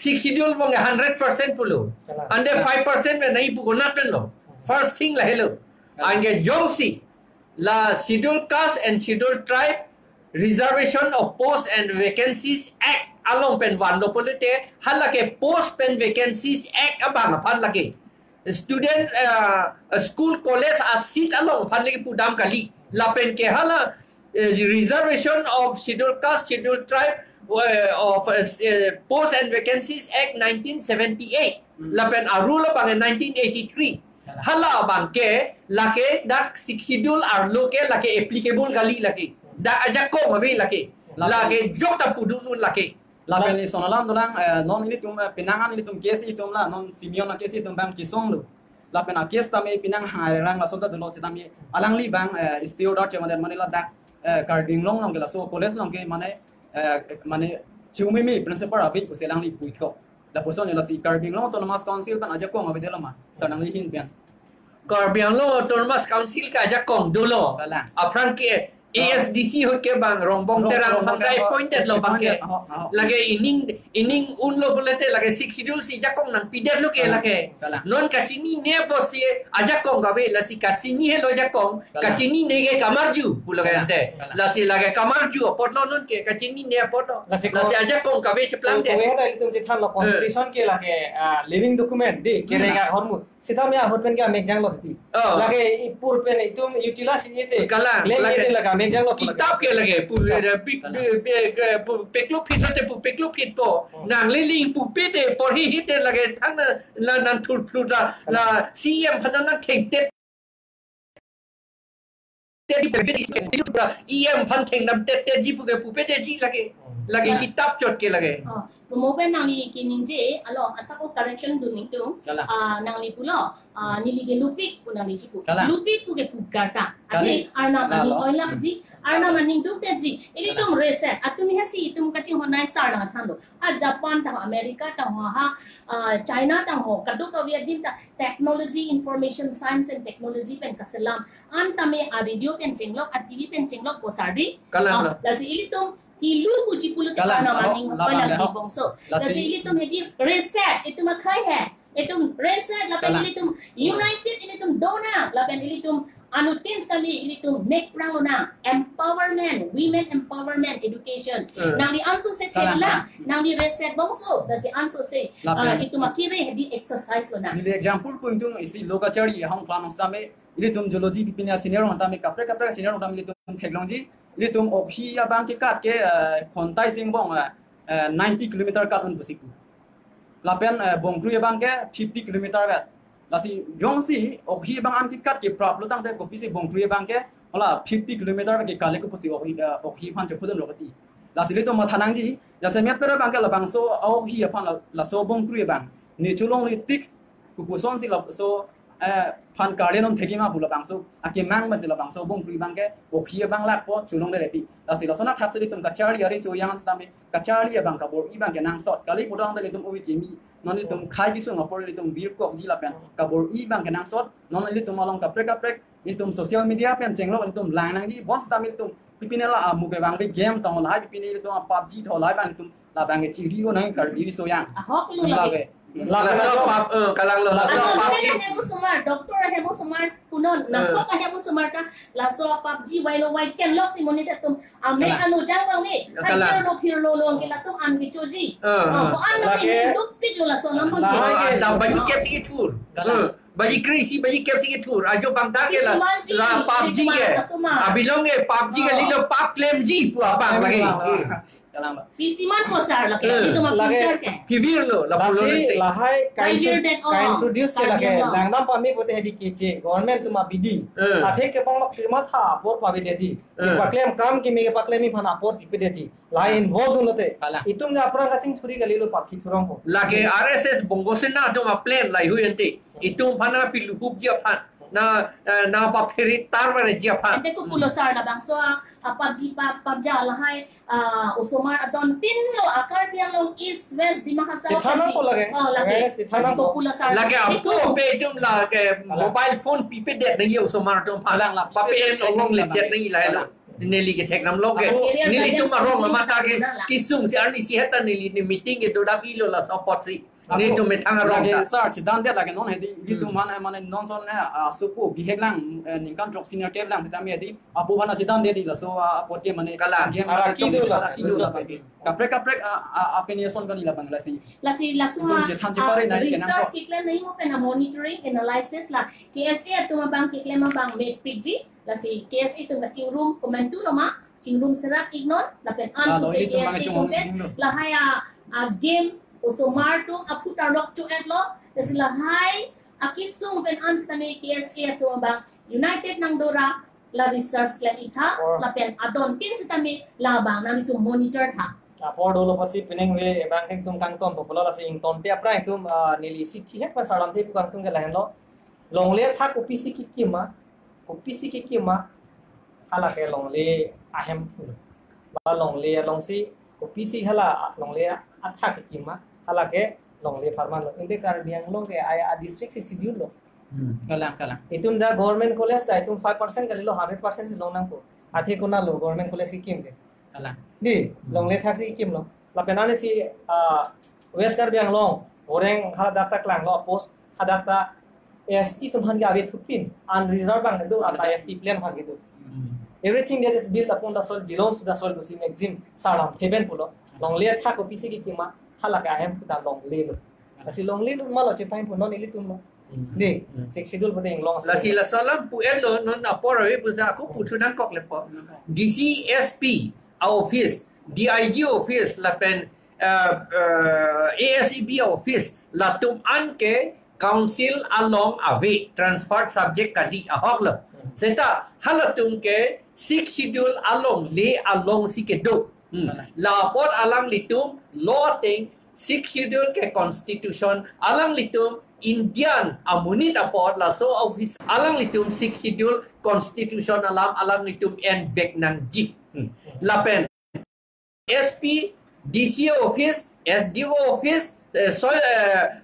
six schedule bang 100% pulo ande 5% we nangi pu kona pen lo first thing la hello ange jongsi la scheduled caste and scheduled tribe reservation of post and vacancies act along pen wan lo polite halake post pen vacancies act abang phan lage student school college a seat along phan lage pudam kali la pen ke hala reservation of scheduled caste scheduled tribe of post and vacancies act 1978 la pen arula bang 1983 hala bangke lake dak schedule arlo ke lake applicable kali lake dak ajak ko mabe lake lake jok ta pudun lake lapen ni sonalam dolang non ini tum pinangan ini tum kesi tum la non simion kesi tum bang kisong lu lapen a kes tame pinang hangrang la sonta dolo setami alang li bang istio dot chama den manila dak carding long long ke la so college long ke mane chumimi principal abi ko selang li puiko la person la si carding long autonomous council ban ajak ko mabe delama sanang li hin pian Karbiang lo autonomous council ka ajak kong dolo afran ke ASDC hot ke bang rombong terang bangkai pointed lo bangke lage ining un lo bolete lage schedule si jakong nang pider lo ke lage non kacini ne bosi ajak kong gabe la si kacini he lo jakong kacini ne ke kamarju pulo ke ante la si lage kamarju pot lo non ke kacini ne pot lo la si ajak kong gabe cheplang de we da itum chithan lo constitution ke lage living document di kerega hormu sita mya hotpen ke megjang lo ti lage pur pen itum utilize ite lage laga megjang lo kitab ke lage peklo phit lo te peklo phit po nang liling pu pete por hi hit lage thang na nan thul phluda la CM phanan theng te EM phan theng nam te ji pu ke pu pete ji lage kitab chot ke lage Mungkin nang ni kini je, alo asal correction dulu itu, nang ni pulo, ni lagi lupik pun nang ni cipu, lupik pun ke pukarta, adi arna mani oilam ji, arna mani dukte ji, ini tu reset, atu ni hasi itu muka cing honai sar dengan thando, Japan tahu Amerika tahu China tahu, kaduk kawia dim ta technology, information science and technology pen keselam, antame video pen cenglok, TV pen cenglok posadi, lasi ini tu Kilu puji puluh kita nama ning pada cibongso. Jadi ini tu medi reset itu makai he. Itu reset lapan ini tu united ini tu dona lapan ini tu anutin sekali ini tu make perang lona empowerment women empowerment education. Nang di ansu setela nang di reset bongso. Jadi ansu se itu makire di exercise lona. Ini example pun itu isi lokacari hang planong stame ini tu geologi pipinya sinero tame kapre sinero tame itu teknologi ini tu opsi abang kikat ke kontai singbong 90 km kat un busiku. Lapen bongkru abang ke 50 km kat. Lasi jong si opsi abang anti kat ke prap lutang te kopi si bongkru abang ke ola 50 km ke kale ko pusi opsi pan chepudon lokati. Lasi itu mathanang ji ya semet per abang ke labang so opsi apan la so bongkru abang. Ni chulong li tik kupuson si la so pan kalian on tegi mah pula bangso, akhir mang masih lah bangso bong pri bangke, okia bang lak po culung deh leti. Lasi lasona thap sedih tum kacari hari so yang sedami kacari ya bang kabur i bangke nang sot kali pudang deh tum uwi jemi, non tum kai kisu ngapor tum bir kok jilapen kabur i bangke nang sot, non tum malong kaprek tum sosial media pen cenglok tum lang nang di bos sedami tum pipinela muke bang be game tong lai pipinela tum PUBG tong lai bang tum la bangke ciri ko nang kar diri so yang. Ahok lu lagi. Kalang lo hemo smart doctor hemo smart punon nampak hemo smart laso PUBG wailo wai chen lok si monita tum ame anu jang ni pirlo long kila tum an gichoji ko an ni dupik lo laso nampak da baji kep sigi tour baji krisi baji kep sigi tour ajo bangta ke la PUBG ke abilong ke PUBG ke lilo pap claim ji pu apa lagi Pisiman posar lagi itu mah future ke. Kivir lo, lasi lahai kain introduce ke lagi. Langnam pami pote hedi kece. Government tu mah bidi. Athe ke pang lok tha por pabi deji. Paklem kam ki mege paklemi phana por pipi deji. Lahai involved ulote. Itu nggak pernah kacing curi kali lo pakhi curang ko. Lagi RSS bongosena tu mah plan lai huyente. Itu phana pilu hub dia phan. Na papiri tarware dia phan. Ente ko pulosar na bangso PUBG pabja lahai usomar adon pin lo akar biang long east west di mahasa Sithana ko lagi. Sithana ko pulosar lagi aku pe jum la ke mobile phone pipe det ngi usomar dom phalang la pape en long le det ngi la lo neli ke tek nam lo ke neli tu marong ma ta ke kisung si arni si heta neli ni meeting ke do da kilo la support si ni tu me thang rong ta sar chidan dia lagi non hedi itu mana non son na supu biheglang ningkan trok senior ke lang kita me hedi apu bana chidan dia di la so apot ke mane kala araki do la kaprek apeni son kan ila banglasi lasi research kiklan nahi mo pena monitoring analysis la KSA tu mabang kiklan mabang medpg lasi KSA tu ngaching room komentu lo ma ching room serak ignon la pen anso se KSA tu pes la haya game usomar tu apu tarok tu etlo lasi la hai akisung pen ans tami KSA to bang United nang dora la research la itha la pen adon pin tami la bang nami tu monitor tha por dolo pasi pineng we banking tum kang tom popular ase ing tom te apra tum nili si thi hek pa salam te kang tum ke lahen lo longle tha ko pisi ki ma hala ke longle ahem phul ba longle longsi ko pisi hala longle atha ki ma hala ke longle farman lo inde kar diang lo ke aya district si schedule lo kalang itun da government college da itum 5% kalilo 100% si long nang ko athe ko na lo government college ki kim ke kalang di long le thak si kim lo la penane si west kar biang long oreng hala data klang lo post hadata ST tumhan ga abet thupin unreserved bang do ata ST plan ha gitu everything that is built upon the soil belongs to the soil busi exim salam theben pulo long le thak ko pisi ki kima hala ka hem ta long le lo asi long le lo malo che pain puno ni litum lo di sik sidul puting long la sila salam pu elo non apora we pu sa ko pu tunan kok le po DCSP office DIG office la pen ASEB office la tum an ke council along ave transferred subject kadi ahok lo seta halatum ke sik schedule along le along sikedo la pot alang litum law ting sik schedule ke constitution alang litum Indian amunit aport la so office alang litum sik schedule constitution alang litum en vek nang ji la pen SP DCO office SDO office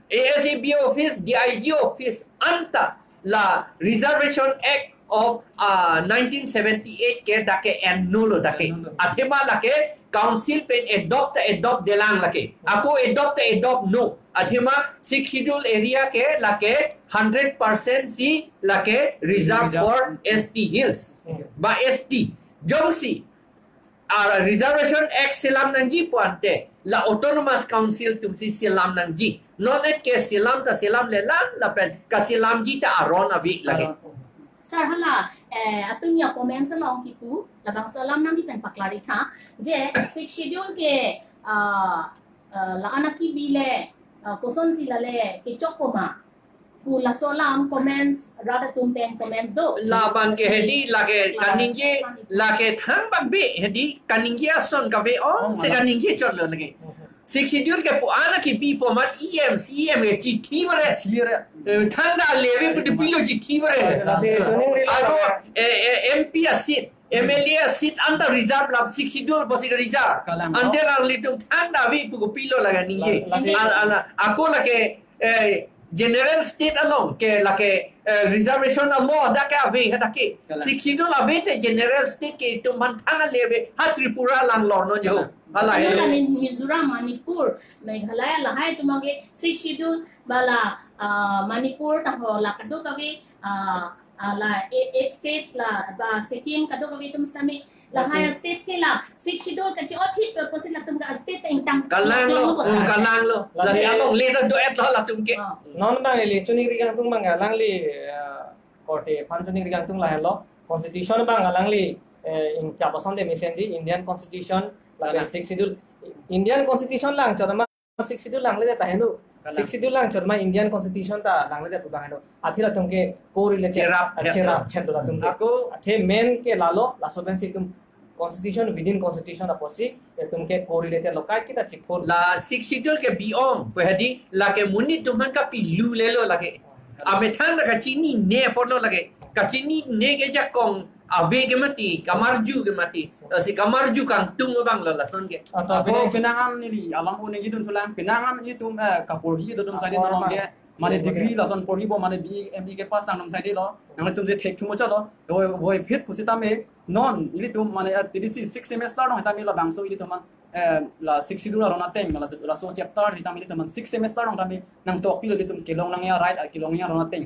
ASEB office DIG office anta la Reservation Act of 1978 ke dake annulo dake athema lake council pen adopt delang lake ako adopt no athema six schedule area ke lake 100% si lake reserved for ST hills ba ST jongsi Reservation Act silam nangji puante la autonomous council tumsi silam nangji non et ke silam ta silam le la pen ka silam ji ta aron avi lagi sar hala atunya comment sa long kipu labang salam nang di pen paklari tha je six schedule ke la anaki bile koson sila le ke chokoma ku la solam comments rada tumpen comments do la bang ke hedi lage kaningje lage thang bang be hedi kaningje ason ka ve on se kaningje chot lo lage six schedule ke pu ana ki bi po mat CM e chi thi vare thang da leve pu pilo chi thi vare ado MP asit MLA sit under reserve la six schedule bosi reserve until a little thang da vi pu pilo laga ninje ako lage general state alone ke lake reservation law da ka ve hata ke sikhido la ve te general state ke to man thanga lebe ha tripura lang lor no jo hala e Mizoram Manipur Meghalaya lahai tumage six schedule bala Manipur ta ho la kado ka ve la 8 states la ba Sikkim kado ka ve tum sami la higher states ke la six schedule ka chi othi posin la tum ka state intang kalang lo la si along le do et la tum ke non bang li chuni ri gang tung bang alang li korte pan chuni ri gang tung la hello constitution bang alang li in chapason de mesendi Indian constitution la six schedule Indian constitution lang chorma six schedule lang le ta henu six schedule lang chorma Indian constitution ta lang le ta bang henu athila tum ke correlated chera head la tum ko athe main ke lalo la sobensi tum constitution within constitution aposi tumke correlated lokai kita chikpor la six schedule ke biom ko hedi la ke munit tuman ka pilu le lo lage ame thang ka chini ne por lo lage ka chini ne ge ja kong ave ke mati kamarju ke mati si kamarju kang tung bang la son ke Ako pinangan ni alang ko ni gidun tulang pinangan ni tum kapur hi dum sa din long ge mane degree la son pori bo mane BMB ke pas nang sa din lo nang tum je thek thumo cha lo boy phit pusita me non ili tum mane TDC 6 semester no ta me la bangso ili tum la 6 sidula rona teng la so chapter ri ta me tum 6 semester no ta me nang tok pi lo tum kilong nang ya right kilong ya rona teng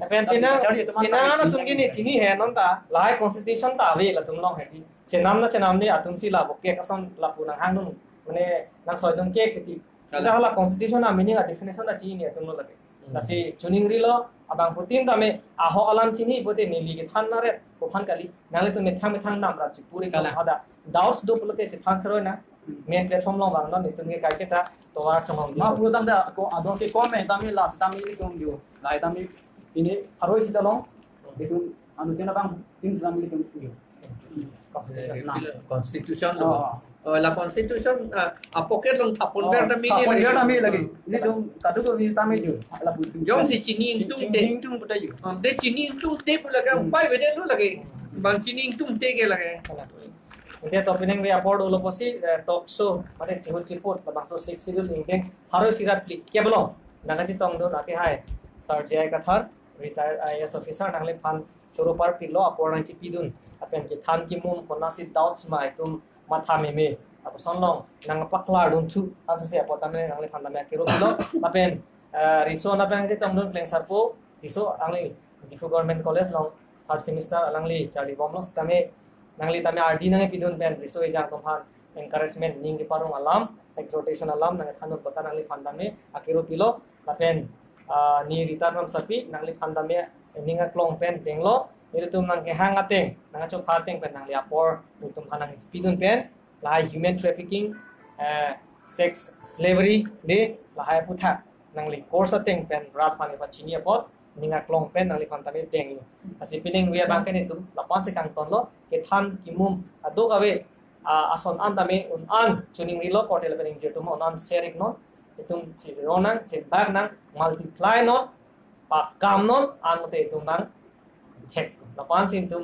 pinangan tum gini chini he non ta lai constitution ta ve la tum long he chenam ni atum si la bokke kason la punang hang nun mane nang soi dum ke kiti la hala constitution a meaning a definition da chi ni tum lo lage lasi chuning ri lo abang putin ta me aho alam chini bote ni li ke than na re ko phan kali nale tu me thang nam ra chi puri kala hada doubts do pulote chi than sroi na main platform lo bang no ni tum ke kai ke ta to wa chong ma puru dang da ko adon ke ko me ta me la ta me tum dio lai ta me ini harus kita long itu anu tiada bang tin sedang itu Constitution la Constitution apoket long tapon kami lagi ini dong tadu ko ni tami ju la putu Jom si Chining tung betul ju de Chining tung te pula ka upai bede lu lagi bang Chining tung te ke lagi Dia top pineng we aport ulo posi talk show mane jihut chipot bang so six serial ingeng harus sirat pli ke belum nagaji tong do nake hai sir jai kathar retired IAS officer nangle fan choro par pilo apor nang chipidun apen ki than ki mum kona si doubts mai tum matha me apo sonlong nang pakla dun thu anse se apota me nangle fan me kiro pilo apen riso na pen je tong dun pleng sarpo riso angle difu government college long third semester alangli chali bomlos tame nangli tame RD nang pidun pen riso ejang tomhan encouragement ning ki parung alam exhortation alam nang thanut bata nangli fandame akiro pilo apen ni return from sapi nangli fandame ninga klong pen tenglo nitum nang ke hang ateng nang chok phateng pen nangli apor nitum hanang pidun pen lai human trafficking sex slavery de lai putha nangli course ateng pen rat pani pa chini apot ninga klong pen nangli fandame teng asi pining we bangke nitum lapan se kang tonlo ke than kimum ado gawe ason andame un an chuning rilo portal pen jetum onan sharing no itum chi ronang chi bag nang multiply no pa kam no an mote itum nang thek lapan sin tum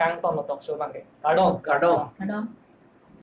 kang ton no tok show bangke kadong Kadang